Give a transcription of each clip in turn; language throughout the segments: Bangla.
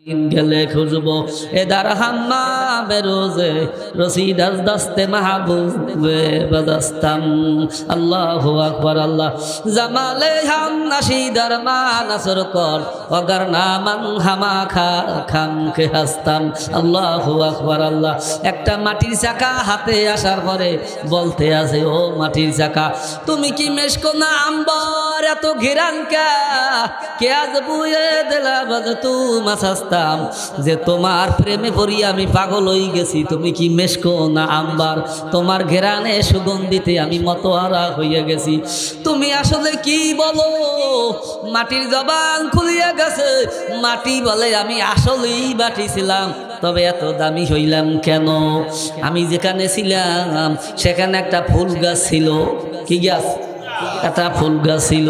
গেলে খুঁজবো এদার হাম্মা বেরোজে রসিদ আজ দস্তে মাহবুবে বদস্তাম। আল্লাহু আকবার। আল্লাহ জামালে হাম নাশিদার মা নাসর কর অগর নামান হামা খা খাম কে হাস্তাম। আল্লাহু আকবার। আল্লাহ একটা মাটির চাকা হাতে আসার পরে বলতে আছে, ও মাটির চাকা তুমি কি মেশকো না আম্বার এত ঘিরান কে আজ বুয়ে দিলা বাদ তু মাসাস্তাম, যে তোমার প্রেমে পড়ি আমি পাগল হয়ে গেছি। তুমি কি মেশকো না আম্বার, তোমার ঘেরানে সুগন্ধিতে আমি মতোয়ারা হইয়া গেছি। তুমি আসলে কি বলো? মাটির জবান খুলিয়া গেছে। মাটি বলে আমি আসলেই বাটি ছিলাম, তবে এত দামি হইলাম কেন? আমি যেখানে ছিলাম সেখানে একটা ফুল গাছ ছিল। কি গাছ? একটা ফুল গাছ ছিল।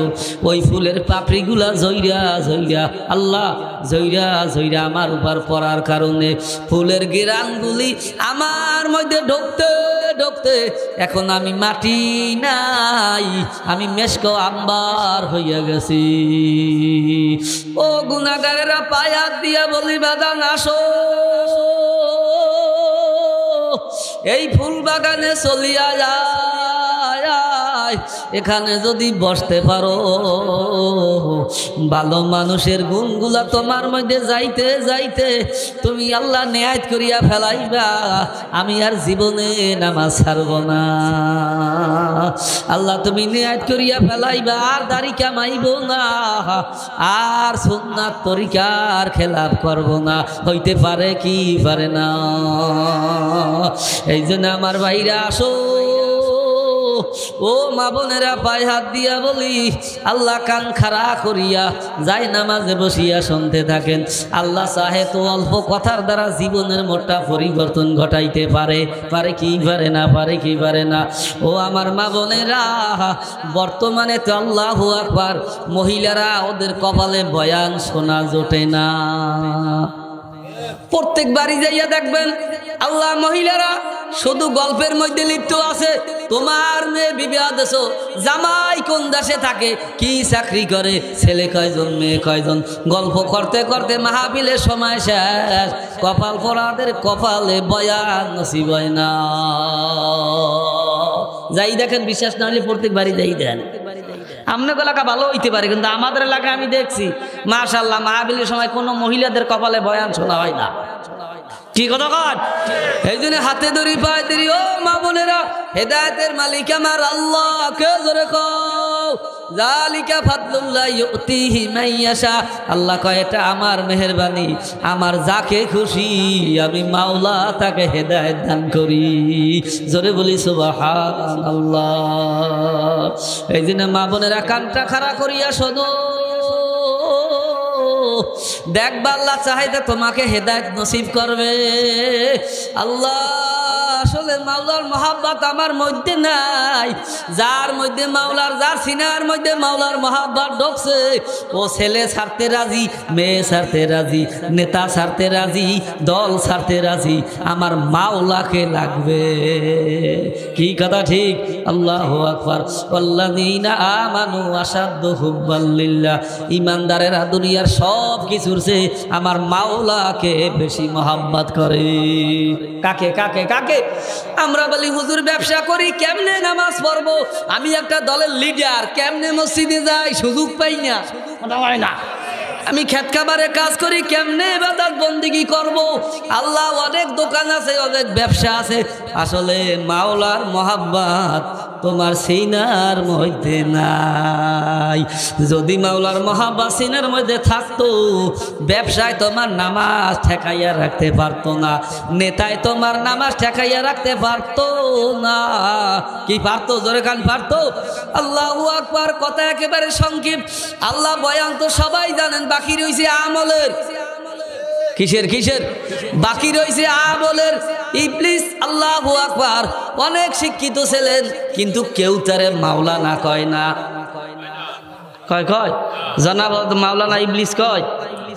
ওই ফুলের পাপড়িগুলা জইরা জইরা আল্লাহ জইরা জইরা আমার উপর পড়ার কারণে ফুলের গিরানগুলি আমার মধ্যে ঢুকতে ঢুকতে এখন আমি মাটি নাই, আমি মেশকো আম্বার হইয়া গেছি। ও গুনাহগারেরা পায়া দিয়া বলি বাগান আসো, এই ফুল বাগানে চলিয়া যায়, এখানে যদি বসতে পারো ভালো মানুষের গুণগুলা তোমার মধ্যে যাইতে যাইতে তুমি আল্লাহ নেয়াত করিয়া ফেলাইবা। আমি আর জীবনে নামাজ ছাড়ব না। আল্লাহ তুমি নেয়াত করিয়া ফেলাইবা, আর দাড়ি কামাইব না, আর সুন্নাত তরিকার খেলাফ করব না। হইতে পারে কি পারে না? এই জন্য আমার ভাইরা আসো, ও মা বোনেরা পায়ে হাত দিয়া বলি আল্লাহ কান খাড়া করিয়া যাই নামাজে বসিয়া শুনতে থাকেন। আল্লাহ চাহে তো অল্প কথার দ্বারা জীবনের মোটা পরিবর্তন ঘটাইতে পারে। পারে কি পারে না? পারে কি পারে না? ও আমার মা বোনেরা, বর্তমানে তো আল্লাহু আকবার মহিলারা ওদের কপালে বয়ান শোনা জোটে না। প্রত্যেক বাড়ি যাইয়া দেখবেন আল্লাহ মহিলারা শুধু গল্পের মধ্যে লিপ্ত আছে। তোমার মেয়ে বিবাহ দেশ, জামাই কোন দেশে থাকে, কি চাকরি করে, ছেলে কয়জন মেয়ে কয়জন, গল্প করতে করতে মাহফিলের সময় শেষ। কপাল পরাদের কপালে বয়ান নসিব হয় না। যাই দেখেন, বিশ্বাস না হলে প্রত্যেক বাড়ি যাই দেন। আপনার এলাকা ভালো হইতে পারে, কিন্তু আমাদের এলাকায় আমি দেখছি মাশাআল্লাহ মাহফিলের সময় কোনো মহিলাদের কপালে বয়ান শোনা হয় না। কি কথা কন? এই জন্য হাতে ধরি পায়ে ধরি, ও মা বোনেরা, হেদায়েতের মালিক আমার আল্লাহ। কে জোরে কও, যালিকা ফাদলুল্লাহ ইউতিহি মাইয়াশা। আল্লাহ কয় এটা আমার মেহেরবানি, আমার যাকে খুশি আমি মাওলা তাকে হেদায়েত দান করি। জোরে বলি সুবহানাল্লাহ। এই জন্য মা বোনেরা কানটা খাড়া করিয়া শোনো, দেখবা আল্লাহ চাইতে তোমাকে হেদায়েত নসিব করবে। আল্লাহ আসলে মাওলার মহাব্বত আমার মধ্যে নাই। যার মধ্যে মাওলার, যার সিনার মধ্যে মাওলার মহাব্বত ঢুকছে, ও ছেলে ছাড়তে রাজি, মেয়ে ছাড়তে রাজি, নেতা ছাড়তে রাজি, দল ছাড়তে রাজি, আমার মাওলাকে লাগবে। কি কথা ঠিক? আল্লাহু আকবার। আল্লাযীনা আমানু আশাদ্দু হুব্বাল লিল্লাহ। ঈমানদারেরা দুনিয়ার সব কিছুর চেয়ে আমার মাওলাকে বেশি মহাব্বত করে। কাকে কাকে কাকে? আমরা বলি হুজুর ব্যবসা করি, কেমনে নামাজ পড়বো? আমি একটা দলের লিডার, কেমনে মসজিদে যাই সুযোগ পাই না, হয় না। আমি খেত খাবারে কাজ করি, কেমনে ইবাদত বন্দেগী করব? আল্লাহ অনেক দোকান আছে, অনেক ব্যবসা আছে, আসলে মাওলার মহাব্বত তোমার সিনার মধ্যে নাই। যদি মাওলার মহাব্বত সিনার মধ্যে থাকতো, ব্যবসায় তোমার নামাজ ঠেকাইয়া রাখতে পারতো না, নেতায় তোমার নামাজ ঠেকাইয়া রাখতে পারতো না। কি পারতো? জোরে কান পারতো? আল্লাহু আকবার। কথা একেবারে সংক্ষিপ্ত। আল্লাহ বয়ান তো সবাই জানেন, বাকি রয়েছে আমলের। কিসের কিসের? বাকি রয়েছে আমলের। ইবলিস আল্লাহু আকবার অনেক শিক্ষিত ছিলেন, কিন্তু কেউ তারে মাওলানা কয় না। কয় কয় জনাব মাওলানা ইবলিস কয়,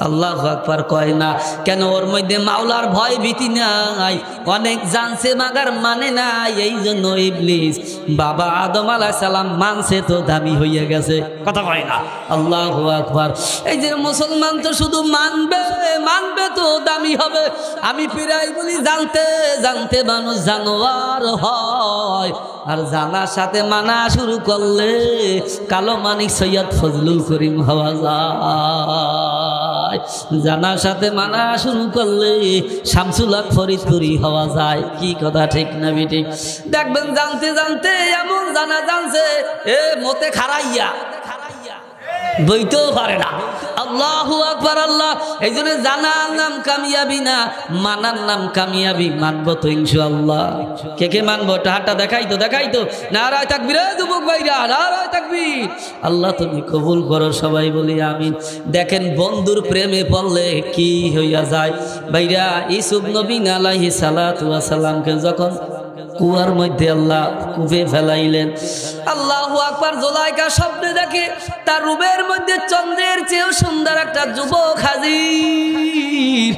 আল্লাহু আকবার কয় না। কেন? ওর মধ্যে মাওলার ভয় ভীতি নাই, অনেক জানছে মাগার মানে নাই। এই জন্য ইবলিস বাবা আদম আলাইহিস সালাম মানছে তো দামি হইয়া গেছে। কথা কয় না? আল্লাহু আকবার। এই যে মুসলমান তো শুধু মানবে মানবে তো দামি হবে। আমি প্রায় বলি জানতে জানতে মানুষ জানোয়ার হয়, আর জানার সাথে মানা শুরু করলে কালো মানিক সৈয়দ ফজলুল করিম হওয়া যায়, জানার সাথে মানা শুরু করলে শামসুল হক ফরিদপুরি হওয়া যায়। কি কথা ঠিক না ঠিক? দেখবেন জানতে জানতে এমন জানা জানছে এ মতে খারাইয়া বইতেও পারে না। আল্লাহু আকবার আল্লাহ। এই জন্য জানার নাম কামিয়াবি না, মানার নাম কামিয়াবি। মানবো তো ইনশাআল্লাহ। কে কে মানবো? হাতটা দেখাইতো দেখাইতো। নারায়ে তাকবীর, যুবক ভাইরা নারায়ে তাকবীর। আল্লাহ তুমি কবুল করো, সবাই বলি আমিন। দেখেন বন্ধুর প্রেমে পড়লে কি হইয়া যায় ভাইরা। ইউসুফ নবী আলাইহিস সালাতু ওয়াস সালামকে যখন কুয়ার মধ্যে আল্লাহ কুপে ফেলাইলেন, আল্লাহু আকবার। জুলাইখা স্বপ্নে দেখে তার রূপের মধ্যে চন্দ্রের চেয়েও সুন্দর একটা যুবক হাজির।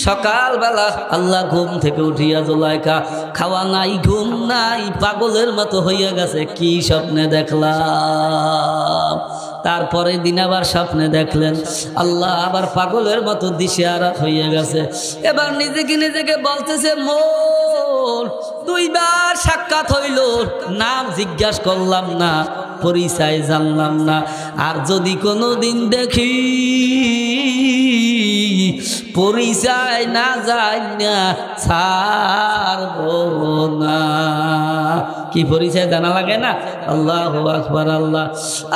সকালবেলা আল্লাহ ঘুম থেকে উঠিয়া জুলাইখা খাওয়া নাই ঘুম নাই পাগলের মতো হইয়া গেছে। কি স্বপ্নে দেখলাম? তারপরে দিন আবার স্বপ্নে দেখলেন আল্লাহ আবার পাগলের মতো দিশেহারা হইয়া গেছে। এবার নিজেকে বলতেছে মোর দুইবার সাক্ষাৎ হইল, নাম জিজ্ঞাসা করলাম না, পরিচয় জানলাম না, আর যদি কোনো দিন দেখি পরিচয় না যাই না ছাড়ব না। কি পরিচয় জানা লাগে না? আল্লাহু আকবার আল্লাহ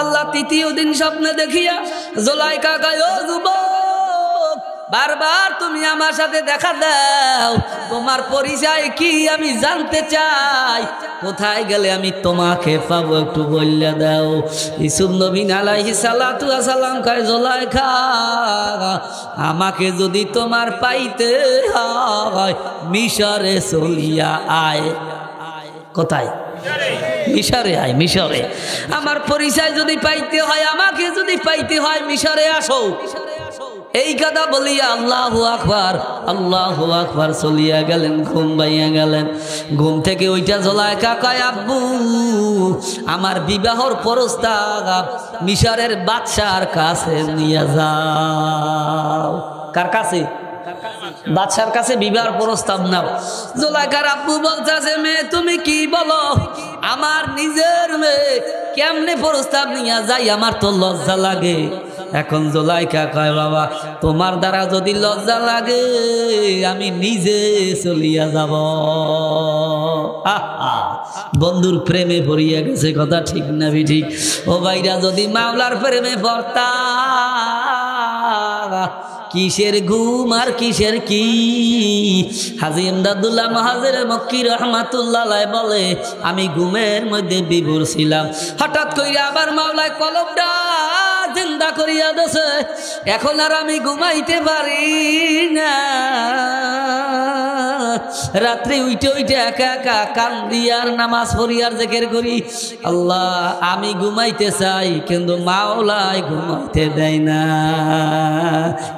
আল্লাহ। তৃতীয় দিন স্বপ্নে দেখিয়া জুলাইখা কয়, ও যুবক, বারবার তুমি আমার সাথে দেখা দাও, তোমার পরিচয় কি আমি জানতে চাই, কোথায় গেলে আমি তোমাকে পাবো একটু বললে দাও। ইউসুফ নবী আলাইহিস সালাতু ওয়াস সালাম কয়, জুলাইখা, আমাকে যদি তোমার পাইতে হয় মিশরে চলিয়া আয়। কোথায়? মিশরে আয়, মিশরে। আমার পরিচয় যদি পাইতে হয়, আমাকে যদি পাইতে হয় মিশরে আসো। এই কথা বলিয়া আল্লাহু আকবার আল্লাহু আকবার চলিয়া গেলেন, ঘুম ভাইয়া গেলেন। ঘুম থেকে ওইটা জুলাইখা কয়, আব্বু আমার বিবাহর প্রস্তাব মিশরের বাদশার কাছে নিয়ে যাও। কার কাছে? বাদশার কাছে বিবাহ প্রস্তাব নাও। জুলাইখার আব্বু বলতেছে, মেয়ে তুমি কি বলো? আমার নিজের মেয়ে কেমনে প্রস্তাব নিয়ে যাই, আমার তো লজ্জা লাগে। এখন জুলাইখা কয়, বাবা তোমার দ্বারা যদি লজ্জা লাগে আমি নিজে চলিয়া যাব। বন্ধুর প্রেমে পড়িয়া গেছে, কথা ঠিক না ঠিক? ও ভাইরা, যদি মাওলার প্রেমে পড়তা কিসের ঘুম আর কিসের কি। হাজী ইমদাদুল্লাহ মাহাজের মক্কি রহমাতুল্লাহ বলে, আমি ঘুমের মধ্যে বিভোর ছিলাম, হঠাৎ কইরা আবার মাওলায় কলবটা জিন্দা করিয়া দেছে, এখন আর আমি ঘুমাইতে পারি না। রাত্রে উইটে উইটে একা একা কান্দি আর নামাজ পড়ি আর জিকির করি, আল্লাহ আমি ঘুমাইতে চাই কিন্তু মাওলাই ঘুমাইতে দেয় না।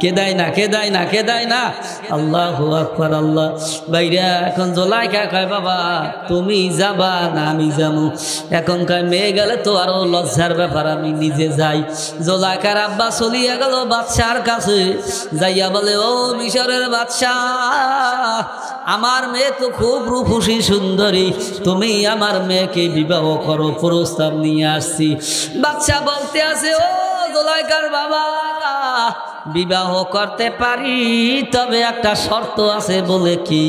কে দেয় না? কে দেয় না? কে দেয় না? আল্লাহু আকবার আল্লাহ। ভাইরা এখন জুলাইখা কয়, বাবা তুমি যাবা না আমি যাবো? এখন কয়, মেয়ে গেলে তো আরো লজ্জার ব্যাপার, আমি নিজে যাই। জুলাইখার আব্বা চলিয়া গেল বাদশার কাছে, যাইয়া বলে, ও মিশরের বাদশাহ, আমার মেয়ে তো খুব রূপসী সুন্দরী, তুমি আমার মেয়েকে বিবাহ করো, প্রস্তাব নিয়ে আসছি। বাদশাহ বলতে আছে, ও জুলাইখার বাবা, বিবাহ করতে পারি, তবে একটা শর্ত আছে। বলে কি?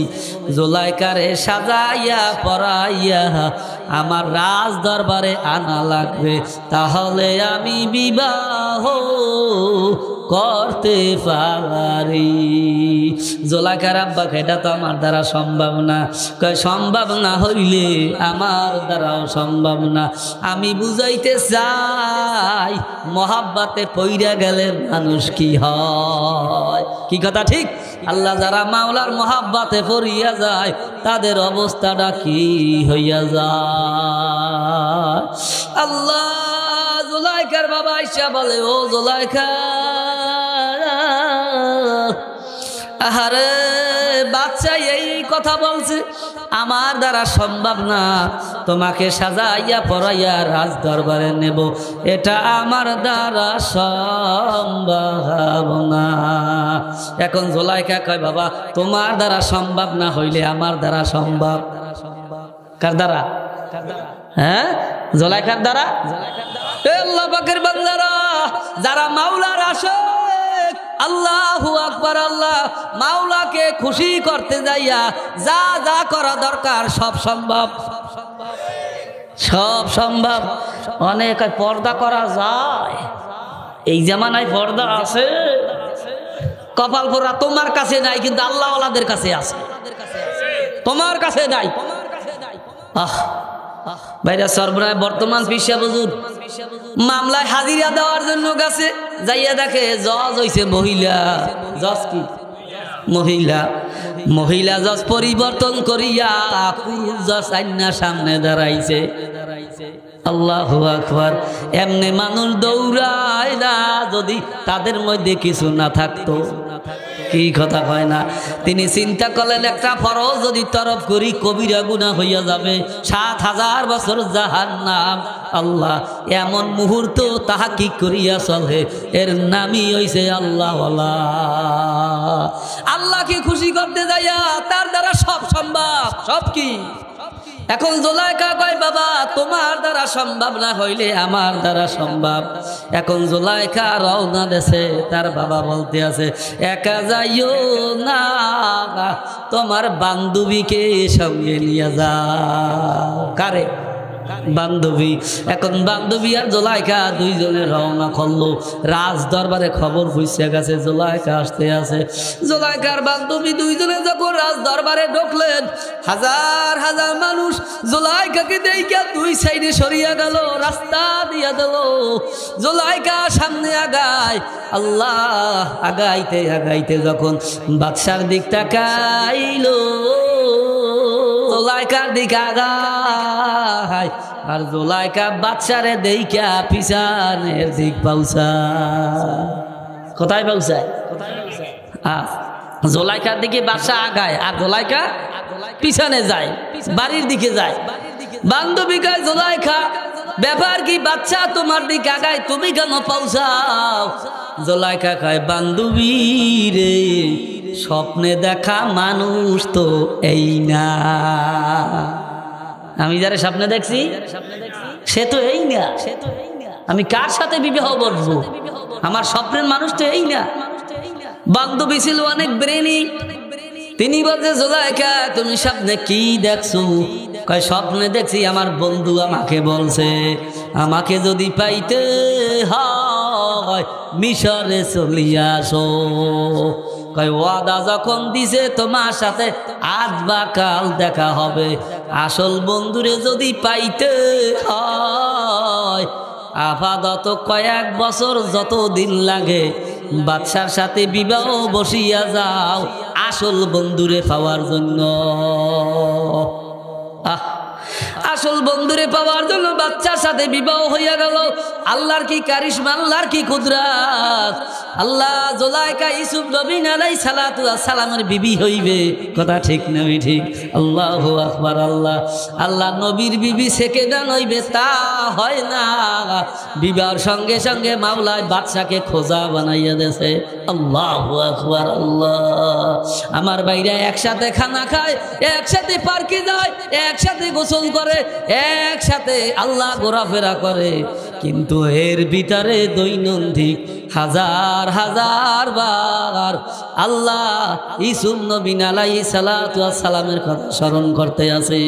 জুলাইখারে সাজাইয়া পরাইয়া আমার রাজ দরবারে আনা লাগবে, তাহলে আমি বিবাহ করতে পারি। জুলাইখার আব্বা, এটা তো আমার দ্বারা সম্ভব না। কয়, সম্ভব না হইলে আমার দ্বারাও সম্ভব না। আমি বুঝাইতে চাই মহাব্বাতে পইরা গেলে মানুষ কি হয়। কি কথা ঠিক? আল্লাহ যারা মাওলার মহাব্বাতে পড়িয়া যায় তাদের অবস্থাটা কি হইয়া যায়। আল্লাহ জুলাইখার বাবা আইসা বলে, ও জুলাইখা, আহারে বাচ্চা এই কথা বলছে, আমার দ্বারা সম্ভব না, তোমাকে সাজাইয়া পরাইয়া রাজ দরবারে নেব, এটা আমার দ্বারা সম্ভব না। এখন জুলাইখা কয়, বাবা তোমার দ্বারা সম্ভব না হইলে আমার দ্বারা সম্ভব। কার দ্বারা? হ্যাঁ, জুলাইখার দ্বারা। আল্লাহ পাকের বান্দারা, যারা মাওলার আশিক, আল্লাহু আকবার, আল্লাহ মাওলাকে খুশি করতে যাইয়া যা যা করা দরকার সব সম্ভব, সব সম্ভব। অনেক পর্দা করা যায়, এই জামানায় পর্দা আছে, কপাল পোড়া তোমার কাছে নাই কিন্তু আল্লাহ ওয়ালাদের কাছে আছে, তোমার কাছে নাই। ভাইরা সরবরাহ বর্তমান পিসা বুজুর মামলায় হাজিরা দেওয়ার জন্য গেছে, যাইয়া দেখে জজ হইছে মহিলা। জজ কি? মহিলা। মহিলা জজ পরিবর্তন করিয়া পুরুষ জজ আইনার সামনে দাঁড়াইছে। আল্লাহু আকবার। এমনি মানুষ দৌড়ায় না যদি তাদের মধ্যে কিছু না থাকতো। কি কথা হয় না? তিনি চিন্তা করলেন একটা ফরজ যদি তরফ করি কবিরা গুনাহ হইয়া যাবে, ৭,০০০ বছর জাহান্নাম। আল্লাহ এমন মুহূর্ত তাহা কি করিয়া চলে, এর নামই হইছে আল্লাহ ওয়ালা। আল্লাহকে খুশি করতে যাইয়া তার দ্বারা সব সম্ভব। সব কি? এখন জুলাইখা কয়, বাবা তোমার দ্বারা সম্ভব না হইলে আমার দ্বারা সম্ভব। এখন জুলাইখা রওনা দেশে, তার বাবা বলতে আছে, একা যাইও না, তোমার বান্ধবীকে সঙ্গে নিয়ে যাও। কারে? বান্ধবী। এখন বান্ধবী আর জুলাইখা দুইজনে রওনা করলো। রাজ দরবারে খবর পৌঁছে গেছে জুলাইখা আসতে আছে। জুলাইখার বান্ধবী দুইজনে যখন রাজ দরবারে ঢুকলেন, হাজার হাজার মানুষ জুলাইখাকে দেইখা দুই সাইডে সরিয়া গেল, রাস্তা দিয়া দিল। জুলাইখা সামনে আগায়। আল্লাহ আগাইতে আগাইতে যখন বাদশার দিক তাকাইলো, জুলাইখার দিক আগায়, আর জুলাইখা বাদশারে দেইখা পিছনের দিক পৌঁছায়। কোথায় পৌঁছায়? জুলাইখার দিকে বাদশা আগায় আর জুলাইখা পিছনে যায়, বাড়ির দিকে যায়। বান্ধবী কয়, জুলাইখা ব্যাপার কি? বাচ্চা তোমার দিকে আগায়, তুমি কেন পৌঁছাও? জুলাইখা কয়, বান্ধবী রে, স্বপ্নে দেখা মানুষ তো এই না। আমি যারা স্বপ্নে দেখছি সে তো এই না। আমি কার সাথে বিবাহ বসবো? আমার স্বপ্নের মানুষ তো এই না। বান্ধবী ছিল অনেক ব্রেনি। তিনি বলছে, জুলাইখা তুমি স্বপ্নে কি দেখছো? কয়, স্বপ্নে দেখছি আমার বন্ধু আমাকে বলছে আমাকে যদি পাইতে হয় মিশরে চলিয়া আসো। কয়, ওয়াদা যখন দিছে তোমার সাথে আজ বা কাল দেখা হবে, আসল বন্ধুরে যদি পাইতে হয় আপাতত কয়েক বছর যত দিন লাগে বাদশার সাথে বিবাহ বসিয়া যাও আসল বন্ধুরে পাওয়ার জন্য। আসল বন্ধুরে পাওয়ার জন্য বাচ্চার সাথে বিবাহ হইয়া গেল। আল্লাহর কি কারিশমা, আল্লাহর কি কুদরত। আল্লাহ জুলাইখা ইউসুফ নবী আলাইহিস সালাতু ওয়াস সালামের বিবি হইবে। কথা ঠিক না ঠিক? আল্লাহু আকবার। আল্লাহ আল্লাহ নবীর বিবি সেকেন্ডান হইবে তা হয় না। বিবাহর সঙ্গে সঙ্গে মাওলায় বাদশাকে খোঁজা বানাইয়া দেছে। আল্লাহু আকবার। আল্লাহ আমার ভাইরা একসাথে খানা খায়, একসাথে পার্কে যায়, একসাথে গোসল করে, একসাথে আল্লাহ ঘোরাফেরা করে, কিন্তু এর ভিতরে দৈনন্দিন হাজার হাজার বার আল্লাহ ইউসুফ নবী আলাইহিস সালাতু ওয়াস সালামের কথা স্মরণ করতে আছে।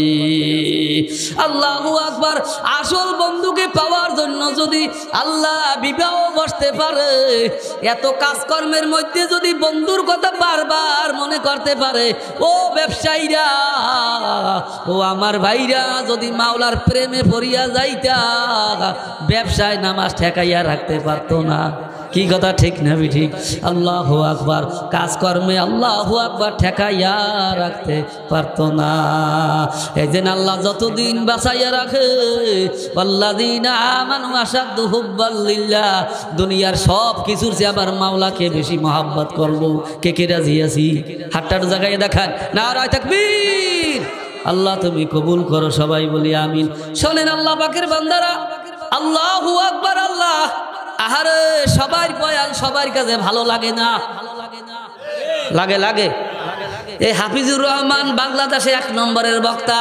আল্লাহু আকবার। আসল বন্ধুকে পাওয়ার জন্য যদি আল্লাহ বিবাহ বসতে পারে, এত কাজকর্মের মধ্যে যদি বন্ধুর কথা বারবার মনে করতে পারে, ও ব্যবসায়ীরা, ও আমার ভাইরা, যদি মাওলার প্রেমে পড়িয়া যাইতা ব্যবসায় নামাজ ঠেকাইয়া রাখতে পারতো না। কি কথা ঠিক না ঠিক? আল্লাহু আকবার। কাজকর্মে আল্লাহু আকবার ঠেকাইয়া রাখতে পারতো না। এই যে আল্লাহ যতদিন বাঁচাইয়া রাখে, আল্লাযীনা আমানু আশাদ্দু হুব্বাল লিল্লাহ, দুনিয়ার সব কিছুর চেয়ে আবার মাওলাকে বেশি মহব্বত করবো। কে কে রাজি আছি? হাতটা জায়গায় দেখান, নারায়ে তাকবীর। আল্লাহ তুমি কবুল করো, সবাই বলি আমিন। শোনেন আল্লাহ পাকের বান্দারা, আল্লাহু আকবার। আল্লাহ, আহারে সবার বয়ান সবার কাছে ভালো লাগে না, লাগে লাগে। এই হাফিজুর রহমান বাংলাদেশে 1 নম্বরের বক্তা,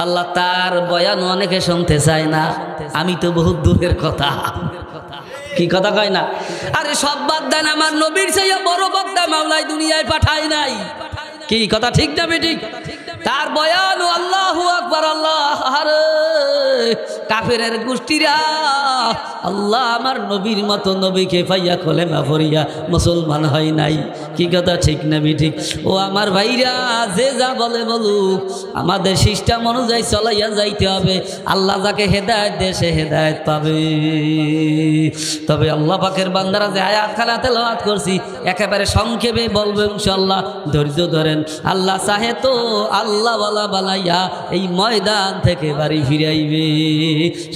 আল্লাহ তার বয়ান অনেকে শুনতে চায় না। আমি তো বহুত দূরের কথা, কি কথা কয় না? আরে সব বাদ দেন, আমার নবীর চেয়ে বড় বক্তা মাওলাই দুনিয়ায় পাঠায় নাই। কি কথা ঠিক না বেঠিক? তার বয়ান আল্লাহু আকবার। আল্লাহ, আরে কাফেরের গোষ্ঠীরা আল্লাহ আমার নবীর মতো নবীকে পাইয়া কলেমা পড়িয়া মুসলমান হয় নাই। কি কথা ঠিক না বেঠিক? ও আমার ভাইরা, যে যা বলে বলুক, আমাদের সিস্টেম অনুযায়ী চলাইয়া যাইতে হবে। আল্লাহ যাকে হেদায়েত দেয় সে হেদায়েত পাবে। তবে আল্লাহ পাকের বান্দারা যে আয়াত খানা তেলাওয়াত করছি একেবারে সংক্ষেপে বলবো ইনশাআল্লাহ, ধৈর্য ধরেন। আল্লাহ চাহে তো আল্লাহ ওয়ালা বানাইয়া এই ময়দান থেকে বাড়ি ফিরাইবে।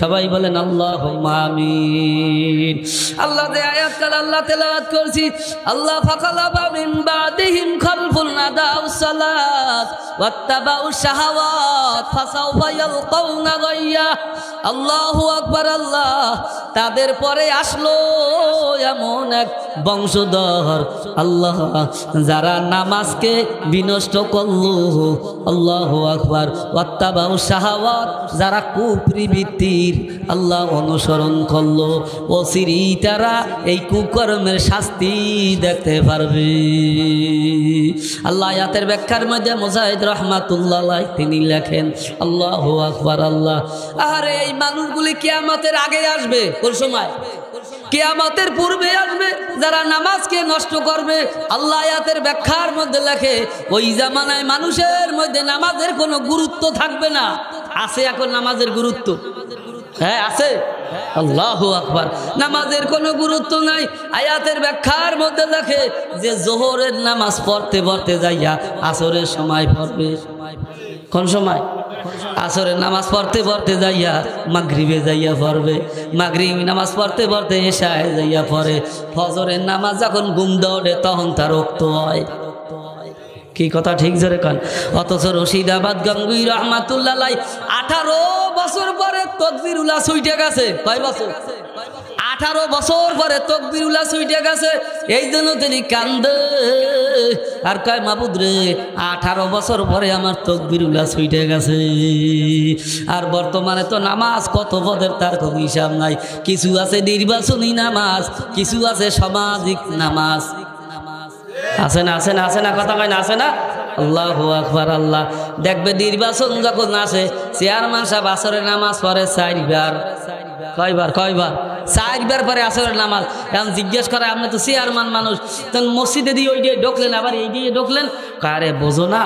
সবাই বলেন আল্লাহুম্মা আমিন। আল্লাহ যে আয়াত কাল আল্লাহ তেলাওয়াত করছি, আল্লাহ ফাকালাবা মিন বাদিহিম খালফুন নাদাউস সালাত ওয়াত্তাবাউশ শাহাওয়াত ফাসাউফা ইয়ালকাউনা গায়্যা। আল্লাহু আকবার। আল্লাহ, তাদের পরে আসলো এমন এক বংশধর আল্লাহ যারা নামাজকে বিনষ্ট করলো। আল্লাহু আকবার। ওয়াত্তাবাউশ শাহাওয়াত, যারা কুপ্রবৃত্তির আল্লাহ অনুসরণ করলো, অচিরেই তারা এই কুকর্মের শাস্তি দেখতে পারবে। আল্লাহ আয়াতের ব্যাখ্যার মধ্যে মুজাহিদ রাহমাতুল্লাহ আলাইহি তিনি লেখেন, আল্লাহু আকবার। আল্লাহ, আরে এই মানুষগুলি কিয়ামতের আগে আসবে। কোন সময়? কিয়ামতের পূর্বে আসবে, যারা নামাজকে নষ্ট করবে। আল্লাহ আয়াতের ব্যাখ্যার মধ্যে লেখে, ওই জামানায় মানুষের মধ্যে নামাজের কোনো গুরুত্ব থাকবে না। আছে এখন নামাজের গুরুত্ব? হ্যাঁ আছে। আল্লাহু আকবার। নামাজের কোনো গুরুত্ব নাই। আয়াতের ব্যাখ্যার মধ্যে লেখে যে জোহরের নামাজ পড়তে পড়তে যাইয়া আসরের সময় পড়বে। কোন সময়? আসরের নামাজ পড়তে পড়তে যাইয়া মাগরিবে যাইয়া পড়বে। মাগরিব নামাজ পড়তে পড়তে এশায় যাইয়া পড়ে। ফজরের নামাজ যখন ঘুম দৌড়ে তখন তার রক্ত হয়। কি কথা ঠিক জোরে কান? অথচ রশিদাবাদ গঙ্গুই রহমাতুল্লাহ আলাইহি 18 বছর পরে তাকবীরুল্লাহ ছুটে গেছে। কয় বছর? 18 বছর পরে তাকবীরুল্লাহ ছুটে গেছে। এই জন্য তিনি কান্দে আর কয়, মাবুদ রে, 18 বছর পরে আমার তাকবীরুল্লাহ ছুটে গেছে। আর বর্তমানে তো নামাজ কত পদের তার কোনো হিসাব নাই। কিছু আছে নির্বাচনী নামাজ, কিছু আছে সামাজিক নামাজ। আছে না? আছে না? আছে না? কথা কয় না? আছে না? আল্লাহু আকবার। আল্লাহ দেখবে নির্বাচন যখন আসে, চেয়ারম্যান সাহেব আসরের নামাজ পড়ে 4 বার। কয়বার? 4 বার পরে আসরের নামাজ। এখন জিজ্ঞেস করে, আপনি তো চেয়ারম্যান মানুষ, তখন মসজিদে দিয়ে ওই দিয়ে ঢুকলেন, আবার এই দিয়ে ঢুকলেন। কারে বোঝো না,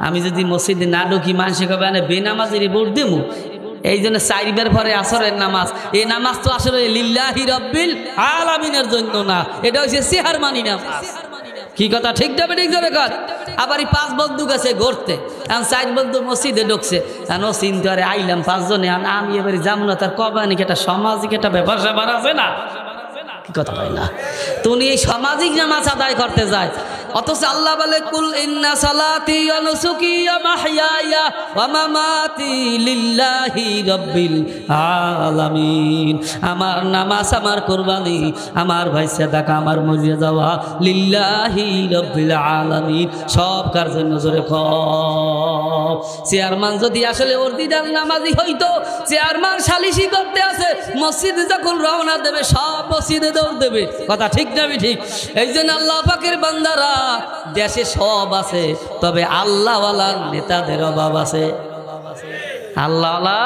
আমি যদি মসজিদে না ঢুকি মানুষে কবে বেনামাজির ভোট দেবো। এই জন্য 4 বার পরে আসরের নামাজ। এই নামাজ তো আসলে লিল্লাহি রাব্বিল আলামিনের জন্য না, এটা হচ্ছে চেয়ারম্যানি নামাজ। কি কথা ঠিক যাবে? ঠিক যাবে কার? আবার এই 5 বন্ধু গেছে ঘুরতে, এখন 4 বন্ধু মসজিদে ঢুকছে। এখন চিন্তা করে আইলাম 5 জনে, আমি এবারে যাবো না, তার কবে নাকি একটা সামাজিক একটা ব্যাপার স্যাপার আছে না। কি কথা হয় না? তুমি এই সামাজিক নামাজ আদায় করতে যায়, অথচ আল্লাহ বলে, কুল ইন্না সালাতি ওয়া নুসুকি ওয়া মাহইয়ায়া ওয়া মামাতি লিল্লাহি রাব্বিল আলামিন। আমার নামাজ, আমার কুরবানি, আমার ভাই সাদাকা, আমার মরিয়া যাওয়া লিল্লাহি রাব্বিল আলামিন, সব কার জন্য। জোরে কও। চেয়ারম্যান যদি আসলে অরিজিনাল নামাজি হইতো, চেয়ারম্যান সালিশি করতে আছে, মসজিদে যখন রওনা দেবে সব মসজিদে দৌড় দেবে। কথা ঠিক না? ঠিক। এই জন্য আল্লাহ পাকের বান্দারা, দেশে সব আছে, তবে আল্লাহওয়ালা নেতাদের অভাব আছে। আল্লাহওয়ালা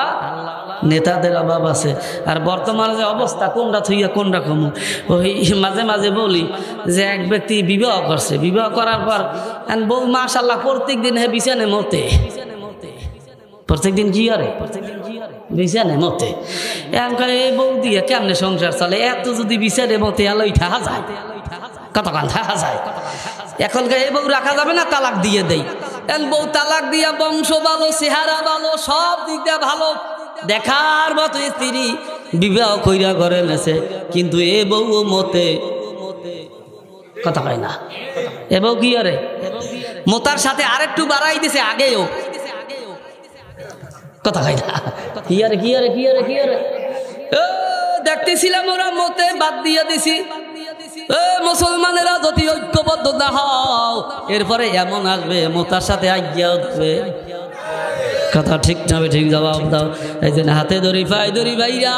নেতাদের অভাব আছে। আর বর্তমানে যে অবস্থা, কোনটা থইয়া কোনটা কমু, ওই মাঝে মাঝে বলি যে এক ব্যক্তি বিবাহ করছে, বিবাহ করার পর বউ মাশাআল্লাহ প্রত্যেক দিন বিছানে মতে, প্রত্যেক দিন কি করে? বিছানে মতে। এই বউ দিয়ে কেমনে সংসার চলে? এত যদি বিছানে মতে আলোই ঠাহা যায়, কতক্ষণ ঠাহা যায়। এখনকার এই বউ রাখা যাবে না, তালাক দিয়ে দেই। বউ তালাক দিয়া বংশ ভালো, চেহারা ভালো, সব দিক দিয়ে ভালো, দেখার মতো স্ত্রী, বিবাহ কইরা করে নেছে, কিন্তু এ বউ মতে কথা কয় না। এ বউ কি করে? মোতার সাথে আরেকটু বাড়াই দিছে আগেও কথা হয় না কি আরে কি আরে কি আরে কি আরে দেখতেছিলাম ওরা মতে বাদ দিয়ে দিছি মুসলমানেরা যদি ঐক্যবদ্ধ না হও এরপরে এমন আসবে মোতার সাথে আজ্ঞা উঠবে কথা ঠিক না ঠিক জবাব দাও এই জন্য হাতে ধরি পায়ে ধরি ভাইরা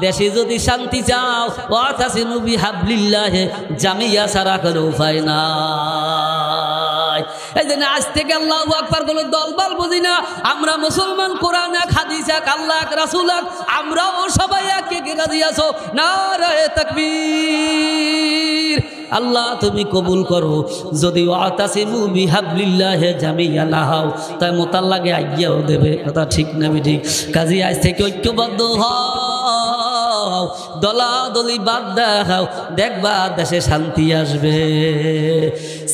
দেশে যদি শান্তি চাও ওয়াতাসিমু বিহাবলিল্লাহি জামিয়া ছাড়া কোনো উপায় নাই এই জন্য আজ থেকে আল্লাহু আকবার কোনো দলবল বুঝি না আমরা মুসলমান কোরআন এক হাদিস এক আল্লাহ এক রাসূল এক আমরাও সবাই এক এক রাজি আছো নারে তাকবীর আল্লাহ তুমি কবুল করো যদি ওয়াতাসিমু বিহাবলিল্লাহি জামিয়া না হও তাই মোতার লাগে আজ্ঞাও দেবে কথা ঠিক না ঠিক কাজী আজ থেকে ঐক্যবদ্ধ হও দলাদলি বাদ দাও দেখবা দেশে শান্তি আসবে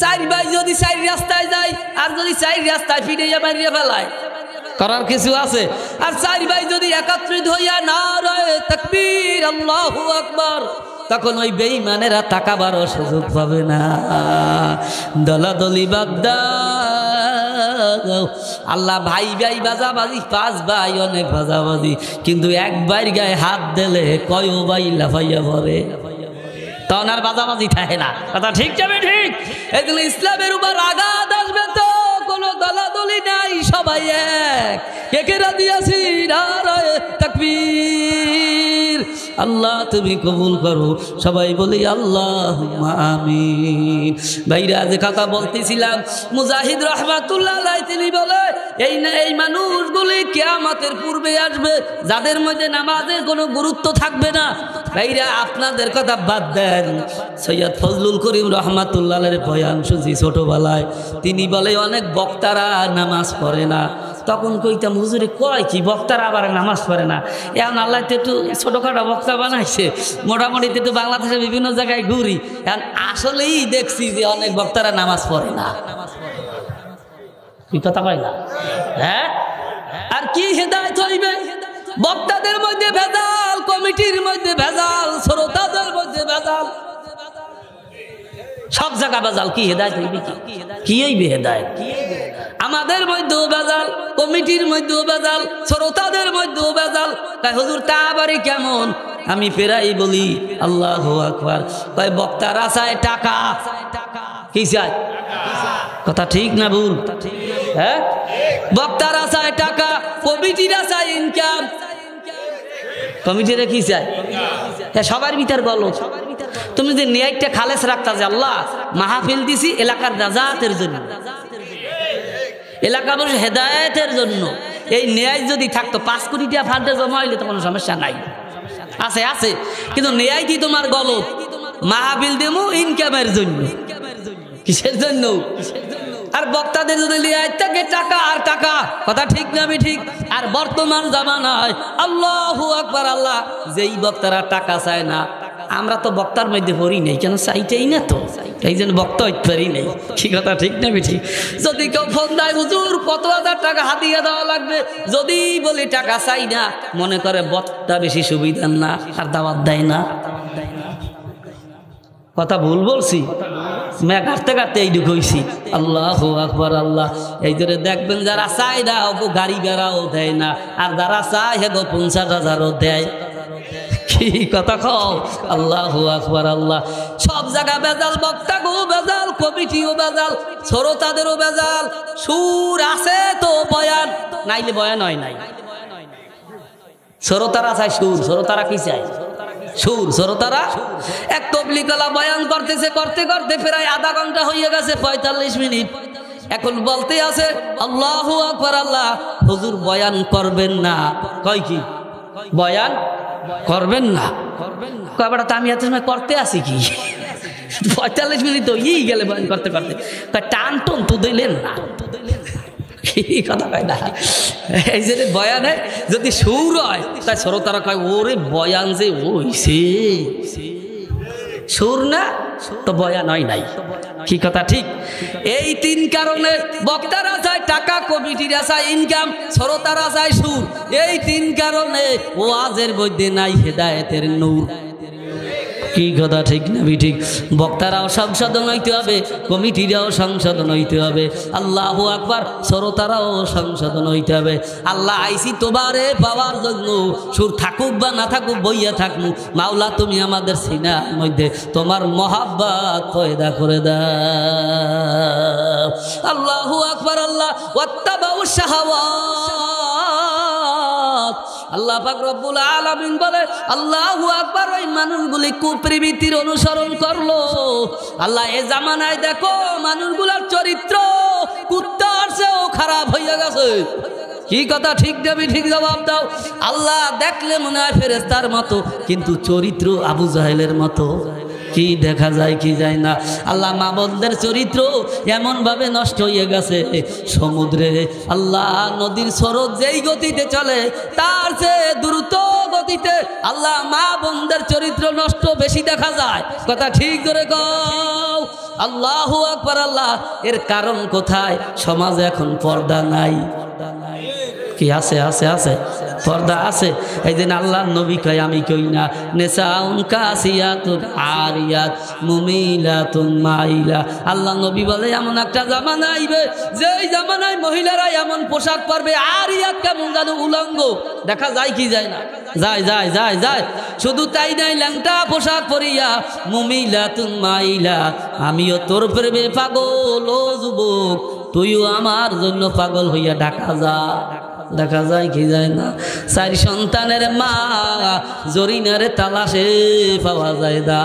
চার ভাই যদি চার রাস্তায় যায় আর যদি চার রাস্তায় ফিরে মারিয়ে ফেলায় করার কিছু আছে আর চার ভাই যদি একত্রিত হইয়া নারে তাকবীর আল্লাহু আকবার তখন ওই বেঈমানেরা তাকাবারও সুযোগ পাবে না দলাদলি বাদ দাও আল্লাহ ভাই ভাই বাজাবাজি পাঁচ ভাই অনেক বাজাবাজি কিন্তু এক ভাইয়ের গায়ে হাত দিলে কয় ভাই লাফাইয়া পড়ে তখন আর বাজাবাজি থাকে না কথা ঠিক যাবে ঠিক এগুলো ইসলামের উপর আঘাত আসবে তো কোনো দলাদলি নাই সবাই এক কে রাজি আছি নারে তাকবীর আল্লাহ তুমি কবুল করো সবাই বলি আল্লাহুম্মা আমিন ভাইরা যে কথা বলতেছিলাম মুজাহিদ রাহমাতুল্লাহ আলাইহি তিনি বলে এই মানুষগুলি কিয়ামতের পূর্বে আসবে যাদের মধ্যে নামাজের কোনো গুরুত্ব থাকবে না ভাইরা আপনাদের কথা বাদ দেন সৈয়দ ফজলুল করিম রাহমাতুল্লাহ আলাইহির বয়ান শুনছি ছোটবেলায় তিনি বলে অনেক বক্তারা নামাজ পড়ে না তখন কইতাম হুজুরে কয় কি বক্তারা আবার নামাজ পড়ে না এখন আল্লাহ তো একটু ছোটখাটো বক্তা বানাইছে মোটামুটি একটু বাংলাদেশের বিভিন্ন জায়গায় ঘুরি এখন আসলেই দেখছি যে অনেক বক্তারা নামাজ পড়ে না কি কথা কয় না হ্যাঁ আর কি হেদায়েত হইবে বক্তাদের মধ্যে ভেজাল কমিটির মধ্যে ভেজাল শ্রোতাদের মধ্যে ভেজাল সব জায়গা ভেজাল কি হেদায়েত হইবে কি হইবে হেদায়েত আমাদের মধ্যেও ভেজাল কমিটির মধ্যেও ভেজাল শ্রোতাদের মধ্যেও ভেজাল তাই হুজুর তা আবারই কেমন আমি ফেরাই বলি আল্লাহু আকবার তাই বক্তারা চায় টাকা কি চায় কথা ঠিক না ভুল হ্যাঁ বক্তারা চায় টাকা কমিটিরা চায় ইনকাম কমিটিরা কি চায় হ্যাঁ সবার ভিতর বলো তুমি যে নিয়াইটা খালেস রাখতা যে আল্লাহ মাহফিল দিছি এলাকার নাজাতের জন্য এলাকা মানুষ হেদায়েতের জন্য এই ন্যায় যদি থাকতো 5 কোটি টাকা ফান্ডে জমা হইলে তো কোনো সমস্যা নাই আছে আছে কিন্তু ন্যায় কি তোমার গলত মাহফিল দেবো ইনকামের জন্য কিসের জন্য আর বক্তাদের যদি ন্যায় থাকে টাকা আর টাকা কথা ঠিক না আমি ঠিক আর বর্তমান জামানায় আল্লাহু আকবার আল্লাহ যেই বক্তারা টাকা চায় না আমরা তো বক্তার মধ্যে পড়ি নাই কেন চাইতেই না তো এই জন্য বক্তা হইতে পারি নাই কি কথা ঠিক না ঠিক যদি কেউ ফোন দেয় হুজুর কত হাজার টাকা হাতিয়ে দেওয়া লাগবে যদি বলি টাকা চাই না মনে করে বক্তা বেশি সুবিধার না আর দাওয়াত দেয় না কথা ভুল বলছি मैं কাটতে কাটতে এইটুকু হইছি আল্লাহু আকবার আল্লাহ এই জন্য দেখবেন যারা চায় না ওকে গাড়ি বেড়াও দেয় না আর যারা চায় হেগো 50,000ও দেয় কি কথা কও আল্লাহু আকবার আল্লাহ সব জায়গা বেজাল বক্তাগো বেজাল কমিটিও বেজাল শ্রোতাদেরও বেজাল সুর আছে তো বয়ান নাইলে বয়ান হয় নাই শ্রোতারা চায় সুর শ্রোতারা কি চায় সুর শ্রোতারা এক তবলিগওয়ালা বয়ান করতেছে করতে করতে প্রায় আধা ঘন্টা হয়ে গেছে 45 মিনিট এখন বলতে আছে আল্লাহু আকবার আল্লাহ হুজুর বয়ান করবেন না কয় কি বয়ান করবেন না কয়বারটা আমি এত সময় করতে আসি কি 45 মিনিট তো ই গেলে বয়ান করতে করতে টান টন তো দিলেন না কথা কয় না এই যে বয়ানে যদি সুর হয় তাই শ্রোতারা কয় ওরে বয়ান যে ওইছে সুর না তো বয়ান হয় নাই কি কথা ঠিক এই 3 কারণে বক্তারা চায় টাকা কমিটিরা চায় ইনকাম শ্রোতারা চায় সুর এই 3 কারণে ওয়াজের মধ্যে নাই হেদায়েতের নূর কি কথা ঠিক না ঠিক? বক্তারাও সংশোধন হইতে হবে, কমিটিরাও সংশোধন হইতে হবে, আল্লাহু আকবার, শ্রোতারাও সংশোধন হইতে হবে। আল্লাহ আইসি তোমারে পাওয়ার জন্য, সুর থাকুক বা না থাকুক, বইয়া থাকবো, মাওলা তুমি আমাদের সিনার মধ্যে তোমার মহাব্বত পয়দা করে দাও। আল্লাহু আকবার। আল্লাহ ওয়াত্তাবাউ শাহাওয়াত, আল্লাহ পাক রব্বুল আলামিন বলে আল্লাহু আকবার, ওই মানুষগুলি কুপ্রবৃত্তির অনুসরণ করলো। আল্লাহ এ জামানায় দেখো মানুষগুলোর চরিত্র কুত্তার চেয়েও খারাপ হইয়া গেছে। কি কথা ঠিক যাবি ঠিক জবাব দাও। আল্লাহ দেখলে মনে হয় ফেরেশতার মতো, কিন্তু চরিত্র আবু জাহেলের মতো। কি দেখা যায় কি যায় না। আল্লাহ মা বোনদের চরিত্র এমনভাবে নষ্ট হয়ে গেছে, সমুদ্রে আল্লাহ নদীর স্রোত যেই গতিতে চলে তার চেয়ে দ্রুত গতিতে আল্লাহ মা বোনদের চরিত্র নষ্ট বেশি দেখা যায়। কথা ঠিক করে কও। আল্লাহু আকবার। আল্লাহ এর কারণ কোথায়? সমাজে এখন পর্দা নাই। কি আছে? আছে আছে, পর্দা আছে। এই দিন আল্লাহ নবী কয়, আমি কই না, নেসাউন কাসিয়াতুন আরিয়াত মুমিলাতুন মাইলা। আল্লাহ নবী বলে এমন একটা জামানা আইবে যেই জামানায় মহিলারা এমন পোশাক পরবে, আরিয়াত কেমন জানো, উলঙ্গ। দেখা যায় কি যায় না? যায় যায় যায় যায়। শুধু তাই নাই, ল্যাংটা পোশাক পরিয়া মুমিলাতুন মাইলা। আমিও তোর প্রেমে পাগল, ও যুবক তুইও আমার জন্য পাগল হইয়া ঢাকা যা। দেখা যায় কি যায় না? 4 সন্তানের মা জরিনারে তালাশে পাওয়া যায় না।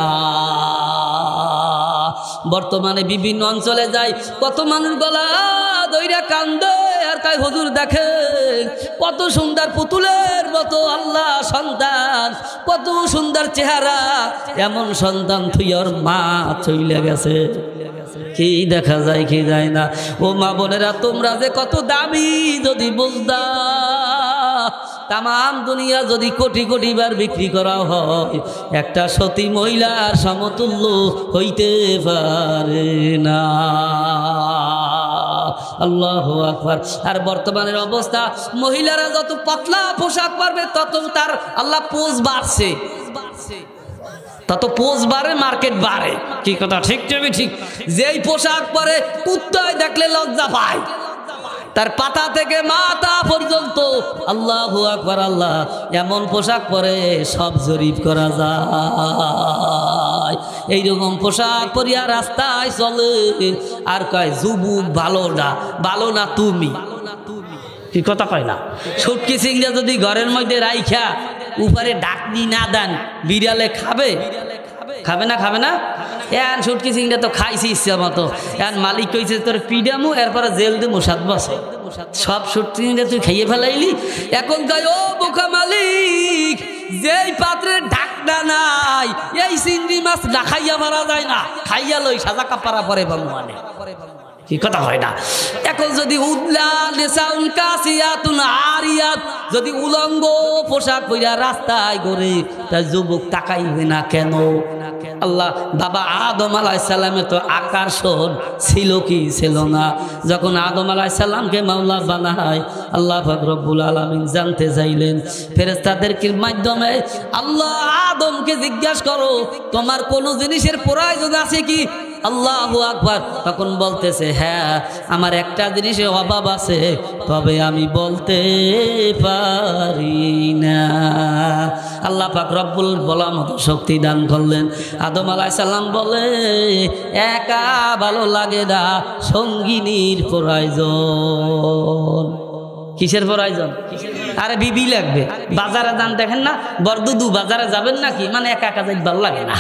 বর্তমানে বিভিন্ন অঞ্চলে যায়, কত মানুষ গলা দইরা কান্দে আর কয় হুজুর দেখেন কত সুন্দর পুতুলের মতো আল্লাহ সন্তান, কত সুন্দর চেহারা, এমন সন্তান তুই ওর মা চইলে গেছে। কি দেখা যায় কি যায় না? ও মা বোনেরা, তোমরা যে কত দামি যদি বুঝদা, তাম দুনিয়া যদি কোটি কোটি বার বিক্রি করা হয়, একটা সতী মহিলার সমতুল্য হইতে পারে না। আল্লাহু আকবার। আর বর্তমানের অবস্থা, মহিলারা যত পাতলা পোশাক পরবে তত তার আল্লাহ পোজ বাড়ছে, তত পোজ বাড়ে, মার্কেট বাড়ে। কি কথা ঠিক যাবে ঠিক? যেই পোশাক পরে কুত্তায় দেখলে লজ্জা পায়, তার পাতা থেকে মাথা পর্যন্ত। আল্লাহু আকবার। আল্লাহ এমন পোশাক পরে সব জরিপ করা যায়। এইরকম পোশাক পরিয়া রাস্তায় চলে আর কয় যুবক ভালো না, ভালো না তুমি। কি কথা কয় না? সুটকি সিংড়া যদি ঘরের মধ্যে রাইখা উপরে ডাকনি না দেন, বিড়ালে খাবে? খাবে না? খাবে না? এন সুটকি সিংড়া তো খাইছি ইচ্ছা মতো, এন মালিক কইছে তোর পিডামু, এরপরে জেল দেবো 7 বছর। সব সুটকি সিংড়া তুই খাইয়ে ফেলাইলি। এখন কয় ও বোকা মালিক, যেই পাত্রের ঢাকনা নাই এই চিংড়ি মাছ না খাইয়া মারা যায় না, খাইয়া লই সাজা কাপড়া পরে বানুয়ানে। কি কথা হয় না? এখন যদি যদি উলঙ্গ পোশাক পইরা রাস্তায় ঘুরে, তার যুবক তাকাইবে না কেন? আল্লাহ বাবা আদম আলাইহিস সালামের তো আকর্ষণ ছিল কি ছিল না? যখন আদম আলাইহিস সালামকে মাওলা বানায়, আল্লাহ পাক রব্বুল আলামিন জানতে চাইলেন ফেরেশতাদের মাধ্যমে, আল্লাহ আদমকে জিজ্ঞাসা করো তোমার কোনো জিনিসের প্রয়োজন আছে কি? আল্লাহু আকবার। তখন বলতেছে, হ্যাঁ আমার একটা জিনিসের অভাব আছে, তবে আমি বলতে পারি না। আল্লাহ পাক রব্বুল বলার মতো শক্তি দান করলেন। আদম আলাইহিস সালাম বলে, একা ভালো লাগে না, সঙ্গিনীর প্রয়োজন। কিসের প্রয়োজন? আরে বিবি লাগবে। বাজারে যান, দেখেন না বরদুদু বাজারে যাবেন নাকি, মানে একা একা যাইতে ভালো লাগে না।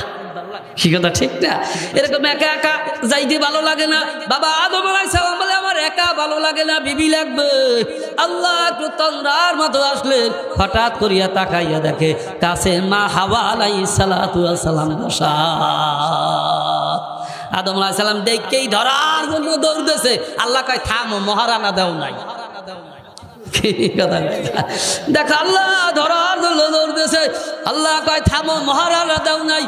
কি কথা ঠিক না? এরকম একা একা যাইতে ভালো লাগে না। বাবা আদম আলাইহিস সালাম বলে, আমার একা ভালো লাগে না, বিবি লাগবে। আল্লাহ একটু তন্দ্রার মতো আসলেন, হঠাৎ করিয়া তাকাইয়া দেখে কাছে মা হাওয়া আলাইহিস সালাতু ওয়াস সালাম বসা। আদম আলাইহিস সালাম দেখেই ধরার জন্য দৌড়তেছে। আল্লাহ কয় থামো, মহারানা দাও নাই। দেখ আল্লাহ ধরার জন্য দৌড়তেছে, আল্লাহ কয় থামো, মহারানা দাও নাই।